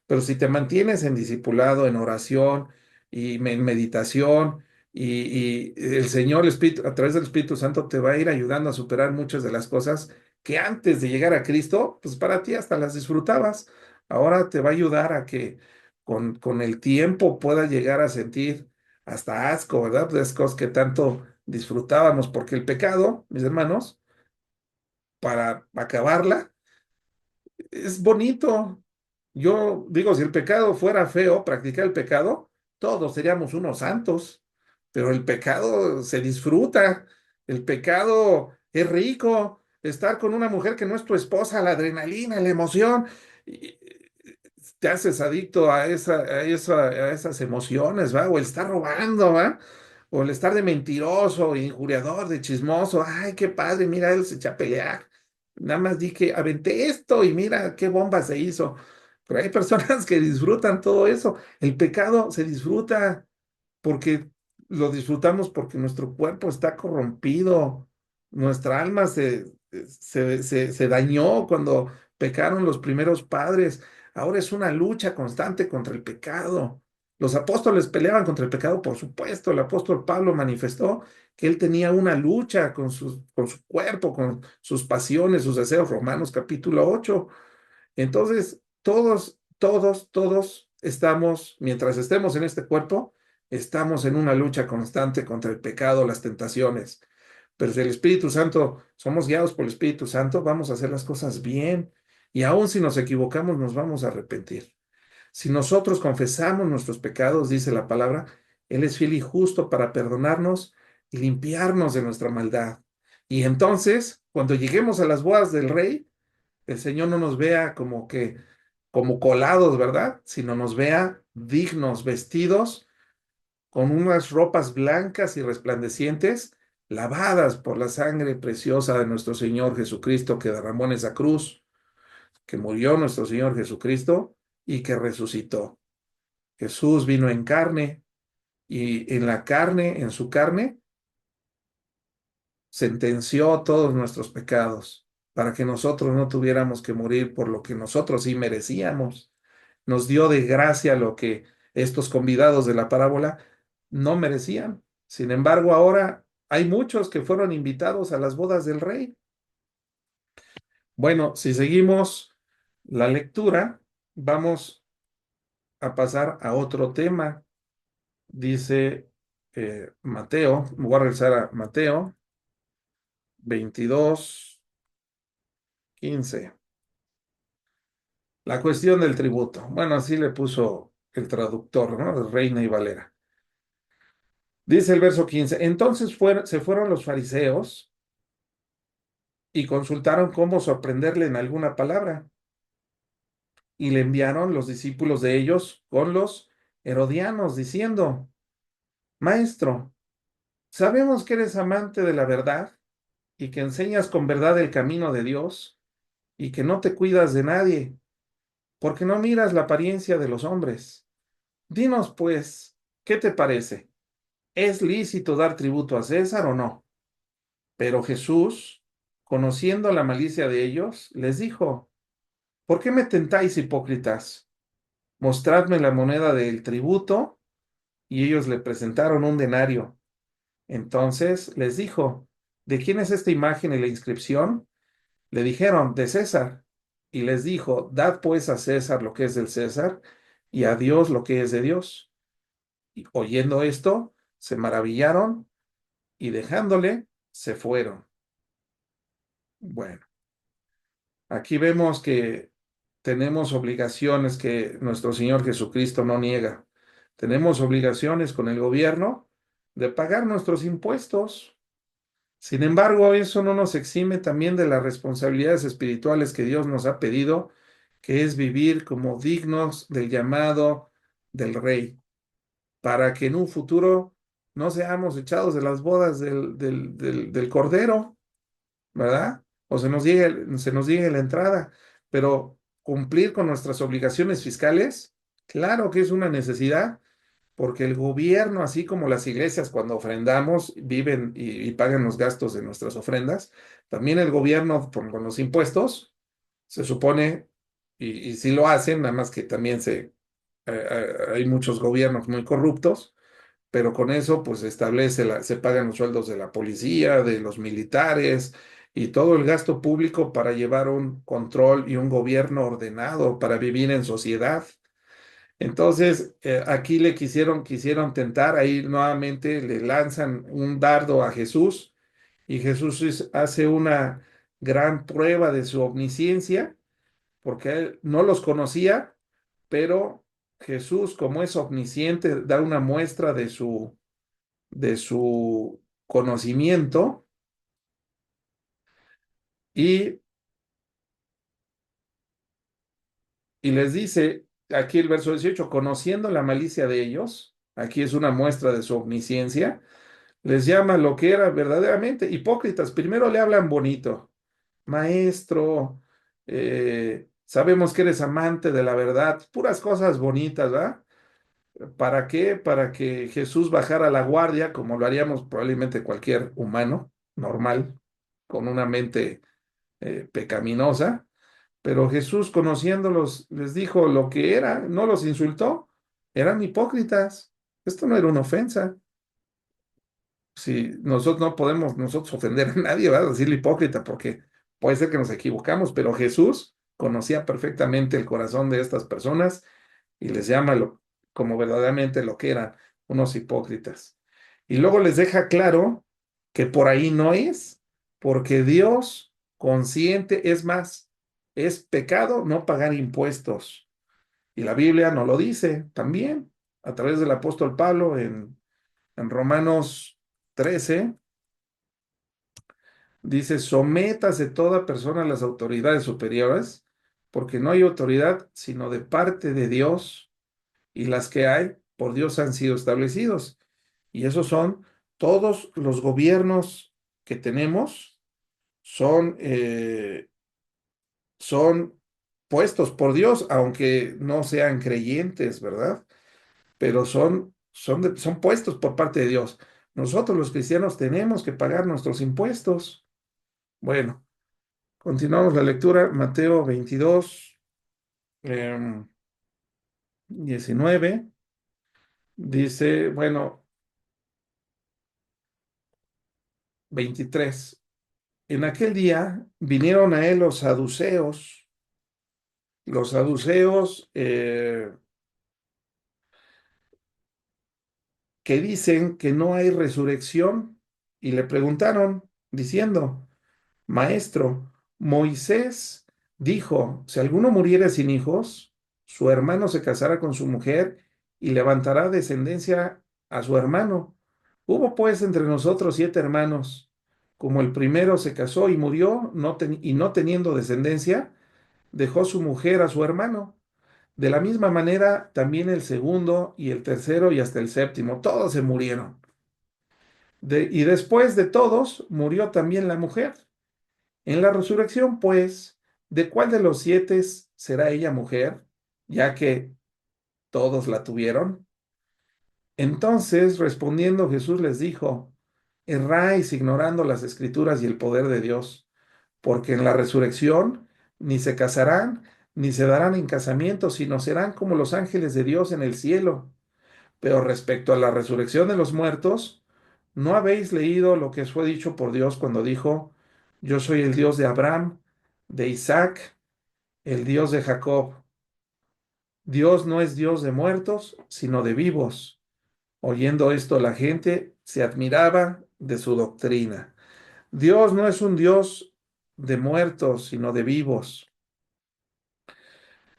Speaker 1: pero si te mantienes en discipulado, en oración y en meditación, y el Señor, el Espíritu, a través del Espíritu Santo, te va a ir ayudando a superar muchas de las cosas que antes de llegar a Cristo, pues para ti hasta las disfrutabas. Ahora te va a ayudar a que con el tiempo puedas llegar a sentir hasta asco, ¿verdad? De esas cosas que tanto disfrutábamos, porque el pecado, mis hermanos, para acabarla, es bonito. Yo digo, si el pecado fuera feo, practicar el pecado, todos seríamos unos santos, pero el pecado se disfruta, el pecado es rico, estar con una mujer que no es tu esposa, la adrenalina, la emoción, y te haces adicto a esas emociones, ¿va? O el estar robando, ¿va? O el estar de mentiroso, injuriador, de chismoso, ay, qué padre, mira, él se echa a pelear. Nada más di que aventé esto y mira qué bomba se hizo. Pero hay personas que disfrutan todo eso. El pecado se disfruta porque lo disfrutamos porque nuestro cuerpo está corrompido. Nuestra alma se dañó cuando pecaron los primeros padres. Ahora es una lucha constante contra el pecado. Los apóstoles peleaban contra el pecado, por supuesto. El apóstol Pablo manifestó que él tenía una lucha con su cuerpo, con sus pasiones, sus deseos. Romanos capítulo 8. Entonces, todos estamos, mientras estemos en este cuerpo, estamos en una lucha constante contra el pecado, las tentaciones. Pero si el Espíritu Santo, somos guiados por el Espíritu Santo, vamos a hacer las cosas bien. Y aun si nos equivocamos, nos vamos a arrepentir. Si nosotros confesamos nuestros pecados, dice la palabra, Él es fiel y justo para perdonarnos y limpiarnos de nuestra maldad. Y entonces, cuando lleguemos a las bodas del Rey, el Señor no nos vea como que, como colados, ¿verdad? Sino nos vea dignos, vestidos con unas ropas blancas y resplandecientes, lavadas por la sangre preciosa de nuestro Señor Jesucristo que derramó en esa cruz, que murió nuestro Señor Jesucristo y que resucitó. Jesús vino en carne y en la carne, en su carne, sentenció todos nuestros pecados para que nosotros no tuviéramos que morir por lo que nosotros sí merecíamos. Nos dio de gracia lo que estos convidados de la parábola no merecían. Sin embargo, ahora hay muchos que fueron invitados a las bodas del rey. Bueno, si seguimos la lectura, vamos a pasar a otro tema. Dice Mateo, voy a regresar a Mateo 22:15. La cuestión del tributo. Bueno, así le puso el traductor, ¿no? De Reina y Valera. Dice el verso 15. Entonces se fueron los fariseos y consultaron cómo sorprenderle en alguna palabra. Y le enviaron los discípulos de ellos con los herodianos, diciendo, Maestro, sabemos que eres amante de la verdad y que enseñas con verdad el camino de Dios y que no te cuidas de nadie, porque no miras la apariencia de los hombres. Dinos, pues, ¿qué te parece? ¿Es lícito dar tributo a César o no? Pero Jesús, conociendo la malicia de ellos, les dijo, ¿por qué me tentáis, hipócritas? Mostradme la moneda del tributo. Y ellos le presentaron un denario. Entonces les dijo, ¿de quién es esta imagen y la inscripción? Le dijeron, de César. Y les dijo, dad pues a César lo que es del César y a Dios lo que es de Dios. Y oyendo esto, se maravillaron y dejándole, se fueron. Bueno, aquí vemos que tenemos obligaciones que nuestro Señor Jesucristo no niega. Tenemos obligaciones con el gobierno de pagar nuestros impuestos. Sin embargo, eso no nos exime también de las responsabilidades espirituales que Dios nos ha pedido, que es vivir como dignos del llamado del Rey, para que en un futuro no seamos echados de las bodas del Cordero, ¿verdad? O se nos llegue la entrada, pero cumplir con nuestras obligaciones fiscales, claro que es una necesidad, porque el gobierno, así como las iglesias cuando ofrendamos, viven y pagan los gastos de nuestras ofrendas, también el gobierno con los impuestos, se supone, y sí lo hacen, nada más que también hay muchos gobiernos muy corruptos, pero con eso pues se pagan los sueldos de la policía, de los militares y todo el gasto público para llevar un control y un gobierno ordenado, para vivir en sociedad. Entonces, aquí quisieron tentar, ahí nuevamente le lanzan un dardo a Jesús y Jesús hace una gran prueba de su omnisciencia, porque él no los conocía, pero Jesús, como es omnisciente, da una muestra de su conocimiento y, y les dice, aquí el verso 18, conociendo la malicia de ellos, aquí es una muestra de su omnisciencia, les llama lo que era verdaderamente hipócritas. Primero le hablan bonito, maestro, sabemos que eres amante de la verdad, puras cosas bonitas, ¿verdad? ¿Para qué? Para que Jesús bajara la guardia, como lo haríamos probablemente cualquier humano normal, con una mente pecaminosa. Pero Jesús, conociéndolos, les dijo lo que era, no los insultó, eran hipócritas. Esto no era una ofensa. Si nosotros no podemos nosotros ofender a nadie, ¿verdad? Decirle hipócrita, porque puede ser que nos equivocamos, pero Jesús conocía perfectamente el corazón de estas personas y les llama como verdaderamente lo que eran, unos hipócritas. Y luego les deja claro que por ahí no es, porque Dios consciente, es más, es pecado no pagar impuestos. Y la Biblia nos lo dice también, a través del apóstol Pablo en Romanos 13, dice, sométase toda persona a las autoridades superiores, porque no hay autoridad sino de parte de Dios, y las que hay por Dios han sido establecidos. Y esos son todos los gobiernos que tenemos, son, son puestos por Dios, aunque no sean creyentes, ¿verdad? Pero son puestos por parte de Dios. Nosotros los cristianos tenemos que pagar nuestros impuestos. Bueno, continuamos la lectura, Mateo 22, 19, dice, bueno, 23. En aquel día vinieron a él los saduceos que dicen que no hay resurrección, y le preguntaron, diciendo, Maestro, Moisés dijo, si alguno muriere sin hijos, su hermano se casará con su mujer y levantará descendencia a su hermano. Hubo pues entre nosotros 7 hermanos. Como el primero se casó y murió, y no teniendo descendencia, dejó su mujer a su hermano. De la misma manera, también el segundo y el tercero y hasta el séptimo, todos se murieron. Y después de todos, murió también la mujer. En la resurrección, pues, ¿de cuál de los 7 será ella mujer, ya que todos la tuvieron? Entonces, respondiendo Jesús les dijo, erráis ignorando las escrituras y el poder de Dios, porque en la resurrección ni se casarán, ni se darán en casamiento, sino serán como los ángeles de Dios en el cielo. Pero respecto a la resurrección de los muertos, ¿no habéis leído lo que os fue dicho por Dios cuando dijo, yo soy el Dios de Abraham, de Isaac, el Dios de Jacob? Dios no es Dios de muertos, sino de vivos. Oyendo esto, la gente se admiraba de su doctrina. Dios no es un Dios de muertos, sino de vivos.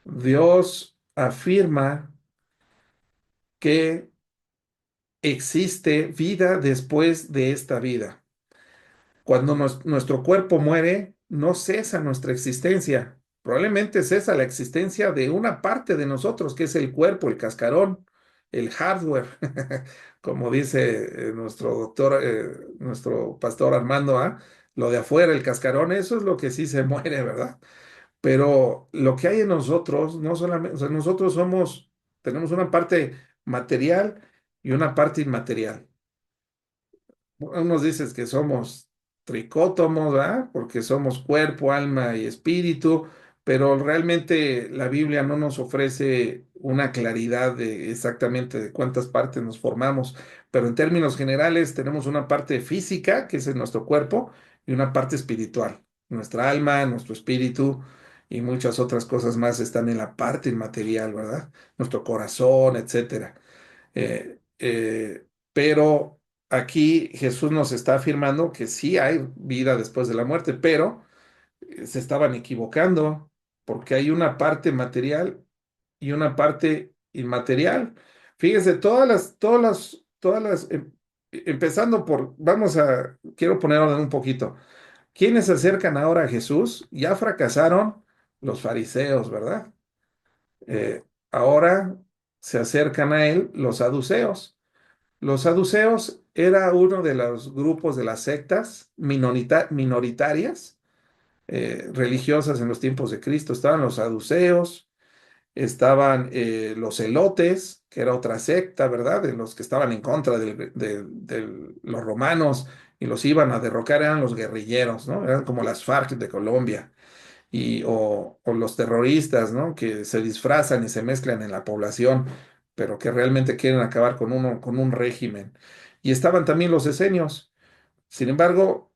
Speaker 1: Dios afirma que existe vida después de esta vida. Cuando nuestro cuerpo muere, no cesa nuestra existencia. Probablemente cesa la existencia de una parte de nosotros, que es el cuerpo, el cascarón, el hardware, como dice nuestro doctor, nuestro pastor Armando, ¿ah? Lo de afuera, el cascarón, eso es lo que sí se muere, ¿verdad? Pero lo que hay en nosotros, no solamente, o sea, nosotros tenemos una parte material y una parte inmaterial. Unos dices que somos tricótomos, ¿verdad? Porque somos cuerpo, alma y espíritu, pero realmente la Biblia no nos ofrece una claridad de exactamente de cuántas partes nos formamos, pero en términos generales tenemos una parte física, que es en nuestro cuerpo, y una parte espiritual. Nuestra alma, nuestro espíritu y muchas otras cosas más están en la parte inmaterial, ¿verdad? Nuestro corazón, etcétera. Pero aquí Jesús nos está afirmando que sí hay vida después de la muerte, pero se estaban equivocando porque hay una parte material y una parte inmaterial. Fíjese, empezando quiero poner orden un poquito. ¿Quiénes se acercan ahora a Jesús? Ya fracasaron los fariseos, ¿verdad? Ahora se acercan a él los saduceos. Los saduceos era uno de los grupos de las sectas minoritarias religiosas en los tiempos de Cristo. Estaban los saduceos, estaban los celotes, que era otra secta, ¿verdad? De los que estaban en contra de los romanos y los iban a derrocar, eran los guerrilleros, ¿no? Eran como las FARC de Colombia o los terroristas, ¿no? Que se disfrazan y se mezclan en la población, pero que realmente quieren acabar con un régimen. Y estaban también los esenios. Sin embargo,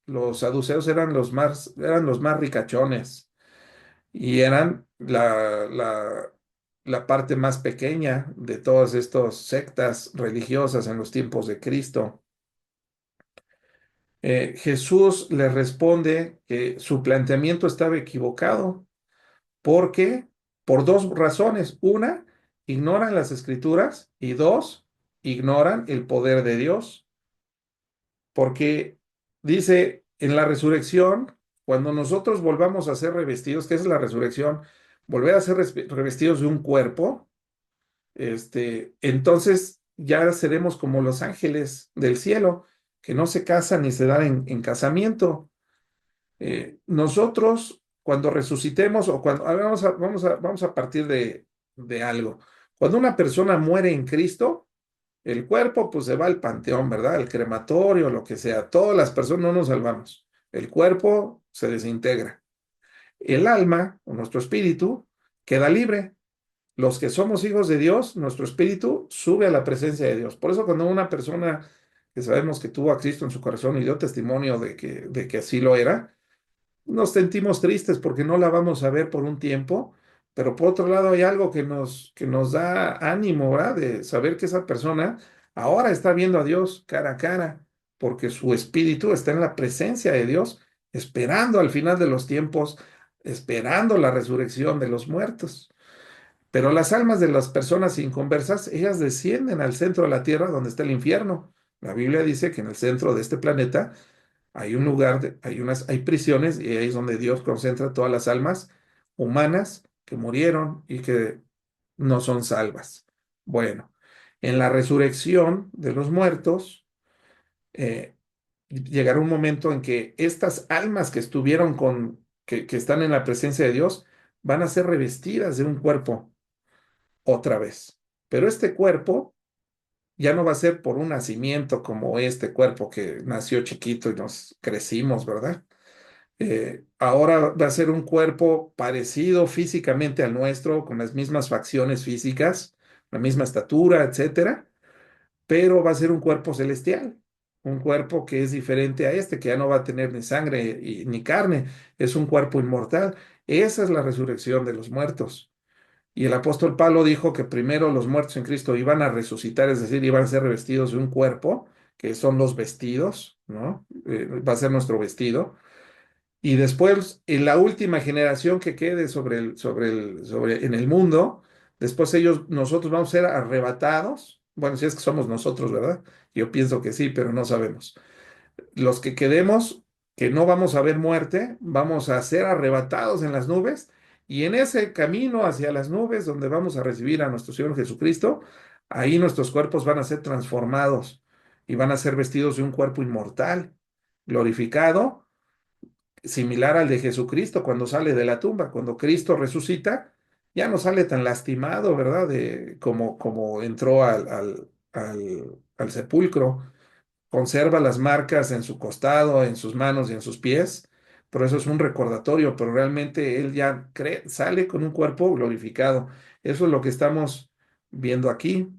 Speaker 1: los saduceos eran los más ricachones y eran la parte más pequeña de todas estas sectas religiosas en los tiempos de Cristo. Jesús le responde que su planteamiento estaba equivocado. ¿Por qué? Por dos razones. Una, ignoran las escrituras y dos, ignoran el poder de Dios. Porque dice en la resurrección, cuando nosotros volvamos a ser revestidos, ¿qué es la resurrección? Volver a ser revestidos de un cuerpo, entonces ya seremos como los ángeles del cielo, que no se casan ni se dan en casamiento. Nosotros, cuando resucitemos o cuando, a ver, vamos a partir de algo. Cuando una persona muere en Cristo, el cuerpo pues se va al panteón, ¿verdad? Al crematorio, lo que sea. Todas las personas no nos salvamos. El cuerpo se desintegra. El alma, o nuestro espíritu, queda libre. Los que somos hijos de Dios, nuestro espíritu sube a la presencia de Dios. Por eso cuando una persona que sabemos que tuvo a Cristo en su corazón y dio testimonio de que así lo era, nos sentimos tristes porque no la vamos a ver por un tiempo, pero por otro lado hay algo que nos da ánimo, ¿verdad? De saber que esa persona ahora está viendo a Dios cara a cara, porque su espíritu está en la presencia de Dios, esperando al final de los tiempos, esperando la resurrección de los muertos. Pero las almas de las personas inconversas, ellas descienden al centro de la tierra donde está el infierno. La Biblia dice que en el centro de este planeta hay un lugar, hay prisiones y ahí es donde Dios concentra todas las almas humanas que murieron y que no son salvas. Bueno, en la resurrección de los muertos, eh, llegará un momento en que estas almas que que están en la presencia de Dios, van a ser revestidas de un cuerpo otra vez. Pero este cuerpo ya no va a ser por un nacimiento como este cuerpo que nació chiquito y nos crecimos, ¿verdad? Ahora va a ser un cuerpo parecido físicamente al nuestro, con las mismas facciones físicas, la misma estatura, etcétera, pero va a ser un cuerpo celestial, un cuerpo que es diferente a este, que ya no va a tener ni sangre ni carne, es un cuerpo inmortal. Esa es la resurrección de los muertos. Y el apóstol Pablo dijo que primero los muertos en Cristo iban a resucitar, es decir, iban a ser revestidos de un cuerpo, que son los vestidos, ¿no? Va a ser nuestro vestido. Y después, en la última generación que quede en el mundo, después nosotros vamos a ser arrebatados. Bueno, si es que somos nosotros, ¿verdad? Yo pienso que sí, pero no sabemos. Los que quedemos, que no vamos a ver muerte, vamos a ser arrebatados en las nubes, y en ese camino hacia las nubes, donde vamos a recibir a nuestro Señor Jesucristo, ahí nuestros cuerpos van a ser transformados y van a ser vestidos de un cuerpo inmortal, glorificado, similar al de Jesucristo cuando sale de la tumba. Cuando Cristo resucita, ya no sale tan lastimado, ¿verdad? Como entró al sepulcro. Conserva las marcas en su costado, en sus manos y en sus pies. Pero eso es un recordatorio, pero realmente él ya sale con un cuerpo glorificado. Eso es lo que estamos viendo aquí.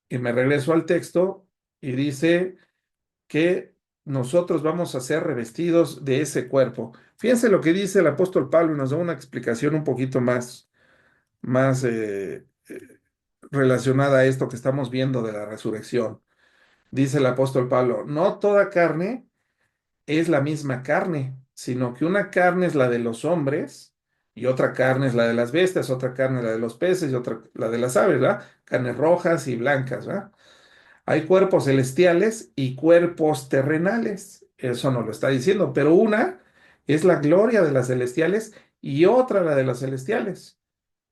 Speaker 1: Y me regreso al texto y dice que nosotros vamos a ser revestidos de ese cuerpo. Fíjense lo que dice el apóstol Pablo y nos da una explicación un poquito más relacionada a esto que estamos viendo de la resurrección. Dice el apóstol Pablo, no toda carne es la misma carne, sino que una carne es la de los hombres y otra carne es la de las bestias, otra carne es la de los peces y otra la de las aves, ¿verdad? Carnes rojas y blancas, ¿verdad? Hay cuerpos celestiales y cuerpos terrenales. Eso nos lo está diciendo, pero una es la gloria de las celestiales y otra la de las celestiales.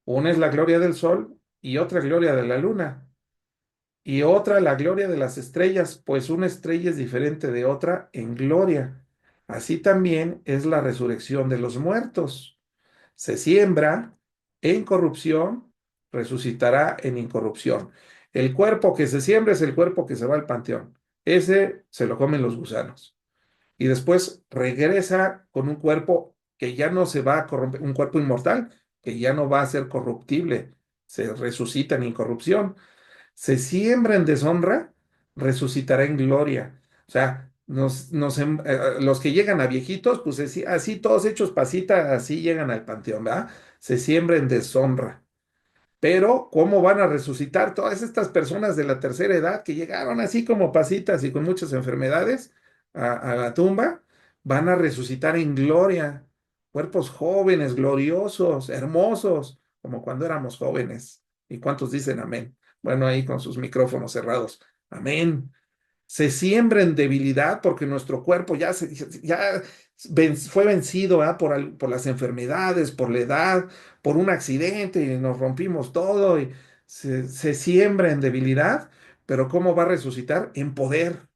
Speaker 1: Una es la gloria del sol y otra gloria de la luna. Y otra la gloria de las estrellas, pues una estrella es diferente de otra en gloria. Así también es la resurrección de los muertos. Se siembra en corrupción, resucitará en incorrupción. El cuerpo que se siembra es el cuerpo que se va al panteón. Ese se lo comen los gusanos. Y después regresa con un cuerpo que ya no se va a corromper, un cuerpo inmortal, que ya no va a ser corruptible. Se resucita en incorrupción. Se siembra en deshonra, resucitará en gloria. O sea, los que llegan a viejitos, pues así todos hechos pasita, así llegan al panteón, ¿verdad? Se siembra en deshonra. Pero, ¿cómo van a resucitar todas estas personas de la tercera edad que llegaron así como pasitas y con muchas enfermedades a la tumba? Van a resucitar en gloria. Cuerpos jóvenes, gloriosos, hermosos, como cuando éramos jóvenes. ¿Y cuántos dicen amén? Bueno, ahí con sus micrófonos cerrados. Amén. Se siembra en debilidad porque nuestro cuerpo fue vencido, ¿ah? Por las enfermedades, por la edad, por un accidente y nos rompimos todo y se siembra en debilidad, pero ¿cómo va a resucitar? En poder.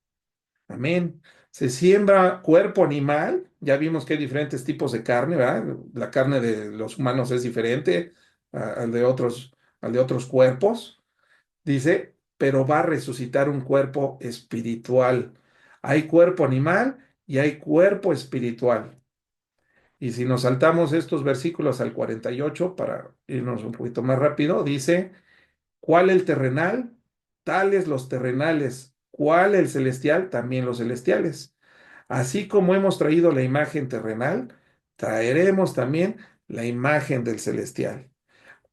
Speaker 1: Amén. Se siembra cuerpo animal, ya vimos que hay diferentes tipos de carne, ¿verdad? La carne de los humanos es diferente al de otros cuerpos. Dice, pero va a resucitar un cuerpo espiritual. Hay cuerpo animal y hay cuerpo espiritual. Y si nos saltamos estos versículos al 48 para irnos un poquito más rápido, dice, ¿cuál el terrenal? Tales los terrenales. ¿Cuál el celestial? También los celestiales. Así como hemos traído la imagen terrenal, traeremos también la imagen del celestial.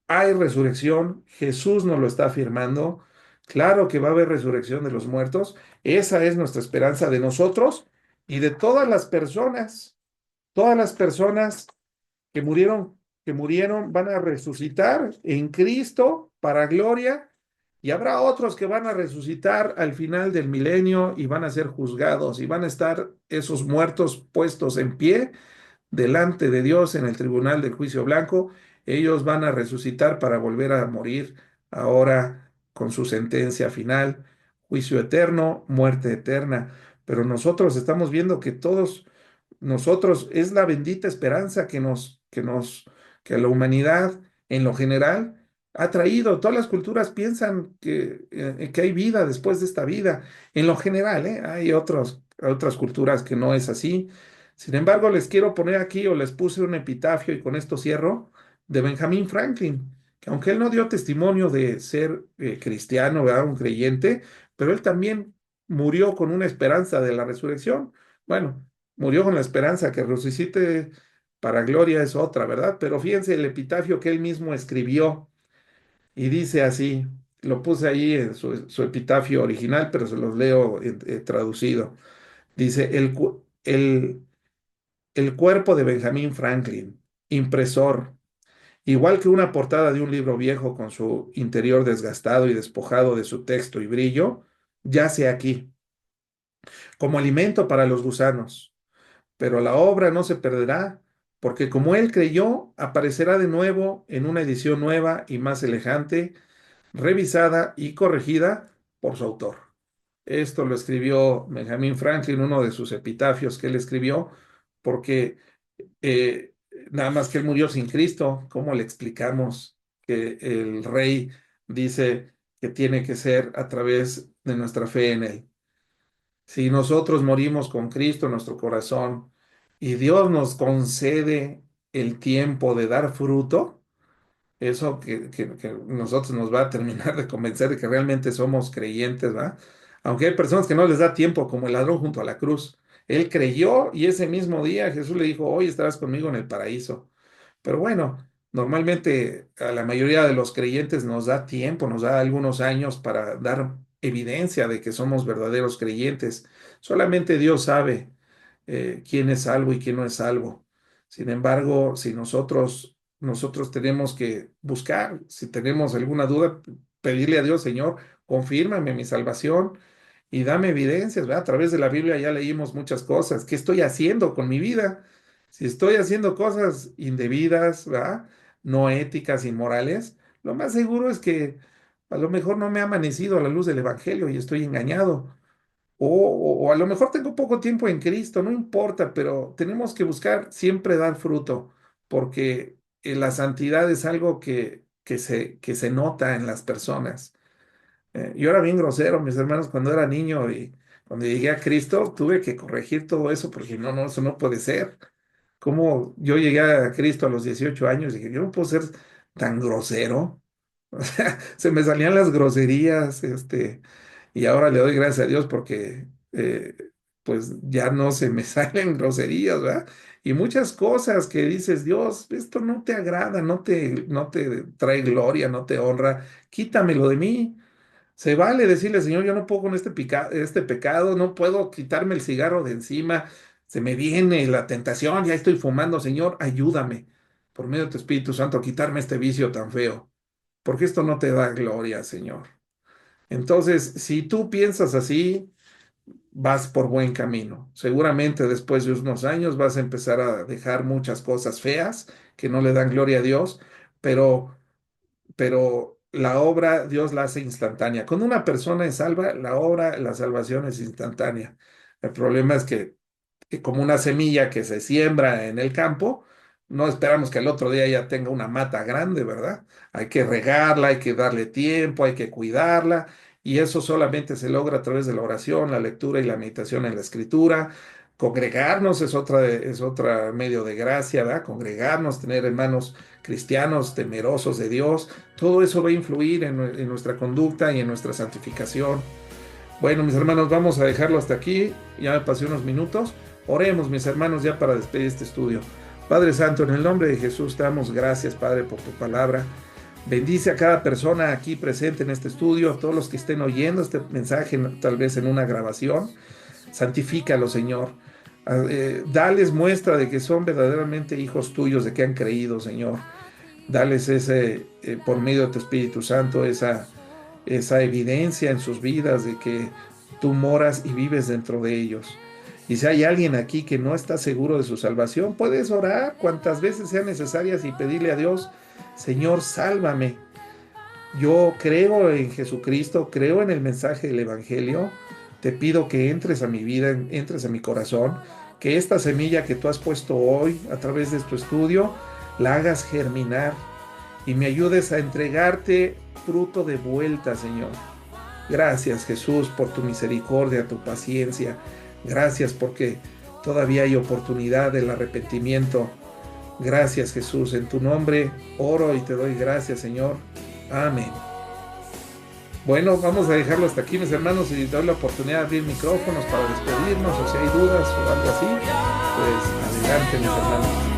Speaker 1: Hay resurrección, Jesús nos lo está afirmando. Claro que va a haber resurrección de los muertos. Esa es nuestra esperanza de nosotros y de todas las personas que murieron van a resucitar en Cristo para gloria, y habrá otros que van a resucitar al final del milenio y van a ser juzgados y van a estar esos muertos puestos en pie delante de Dios en el tribunal del juicio blanco. Ellos van a resucitar para volver a morir ahora con su sentencia final, juicio eterno, muerte eterna. Pero nosotros estamos viendo que todos nosotros es la bendita esperanza que la humanidad en lo general ha traído. Todas las culturas piensan que hay vida después de esta vida. En lo general, ¿eh? Hay otras culturas que no es así. Sin embargo, les quiero poner aquí, o les puse un epitafio, y con esto cierro, de Benjamin Franklin, que aunque él no dio testimonio de ser cristiano, ¿verdad? Un creyente, pero él también murió con una esperanza de la resurrección. Bueno, murió con la esperanza que resucite para gloria es otra, ¿verdad? Pero fíjense el epitafio que él mismo escribió y dice así, lo puse ahí en su epitafio original, pero se los leo traducido. Dice, el cuerpo de Benjamin Franklin, impresor, igual que una portada de un libro viejo con su interior desgastado y despojado de su texto y brillo, yace aquí, como alimento para los gusanos. Pero la obra no se perderá, porque como él creyó, aparecerá de nuevo en una edición nueva y más elegante, revisada y corregida por su autor. Esto lo escribió Benjamin Franklin, uno de sus epitafios que él escribió, porque eh, nada más que él murió sin Cristo. ¿Cómo le explicamos que el rey dice que tiene que ser a través de nuestra fe en él? Si nosotros morimos con Cristo en nuestro corazón y Dios nos concede el tiempo de dar fruto, eso que nosotros nos va a terminar de convencer de que realmente somos creyentes, ¿va? Aunque hay personas que no les da tiempo, como el ladrón junto a la cruz. Él creyó y ese mismo día Jesús le dijo, hoy estarás conmigo en el paraíso. Pero bueno, normalmente a la mayoría de los creyentes nos da tiempo, nos da algunos años para dar evidencia de que somos verdaderos creyentes. Solamente Dios sabe quién es salvo y quién no es salvo. Sin embargo, si nosotros tenemos que buscar, si tenemos alguna duda, pedirle a Dios, Señor, confírmame mi salvación y dame evidencias, ¿verdad? A través de la Biblia ya leímos muchas cosas. ¿Qué estoy haciendo con mi vida? Si estoy haciendo cosas indebidas, ¿verdad? No éticas, inmorales, lo más seguro es que a lo mejor no me ha amanecido a la luz del Evangelio y estoy engañado. O a lo mejor tengo poco tiempo en Cristo, no importa, pero tenemos que buscar siempre dar fruto, porque la santidad es algo que se nota en las personas. Yo era bien grosero, mis hermanos, cuando era niño y cuando llegué a Cristo, tuve que corregir todo eso, porque no, no, eso no puede ser. Como yo llegué a Cristo a los 18 años, dije, yo no puedo ser tan grosero. O sea, se me salían las groserías, y ahora le doy gracias a Dios porque pues ya no se me salen groserías, ¿verdad? Y muchas cosas que dices, Dios, esto no te agrada, no te trae gloria, no te honra, quítamelo de mí. Se vale decirle, Señor, yo no puedo con este pecado, no puedo quitarme el cigarro de encima, se me viene la tentación, ya estoy fumando, Señor, ayúdame por medio de tu Espíritu Santo a quitarme este vicio tan feo, porque esto no te da gloria, Señor. Entonces, si tú piensas así, vas por buen camino. Seguramente después de unos años vas a empezar a dejar muchas cosas feas que no le dan gloria a Dios, pero la obra Dios la hace instantánea. Cuando una persona es salva, la obra, la salvación es instantánea. El problema es que como una semilla que se siembra en el campo, no esperamos que el otro día ya tenga una mata grande, ¿verdad? Hay que regarla, hay que darle tiempo, hay que cuidarla, y eso solamente se logra a través de la oración, la lectura y la meditación en la escritura. Congregarnos es otra medio de gracia, ¿verdad? Congregarnos, tener hermanos cristianos temerosos de Dios, todo eso va a influir en nuestra conducta y en nuestra santificación. Bueno, mis hermanos, vamos a dejarlo hasta aquí. Ya me pasé unos minutos. Oremos, mis hermanos, ya para despedir este estudio. Padre Santo, en el nombre de Jesús, te damos gracias, Padre, por tu palabra. Bendice a cada persona aquí presente en este estudio, a todos los que estén oyendo este mensaje, tal vez en una grabación. Santifícalo, Señor. Dales muestra de que son verdaderamente hijos tuyos, de que han creído, Señor. Dales por medio de tu Espíritu Santo, esa evidencia en sus vidas de que tú moras y vives dentro de ellos. Y si hay alguien aquí que no está seguro de su salvación, puedes orar cuantas veces sean necesarias y pedirle a Dios, Señor, sálvame. Yo creo en Jesucristo, creo en el mensaje del Evangelio. Te pido que entres a mi vida, entres a mi corazón, que esta semilla que tú has puesto hoy a través de tu estudio, la hagas germinar y me ayudes a entregarte fruto de vuelta, Señor. Gracias, Jesús, por tu misericordia, tu paciencia. Gracias porque todavía hay oportunidad del arrepentimiento. Gracias, Jesús. En tu nombre oro y te doy gracias, Señor. Amén. Bueno, vamos a dejarlo hasta aquí, mis hermanos, y doy la oportunidad de abrir micrófonos para despedirnos, o si hay dudas o algo así, pues adelante, mis hermanos.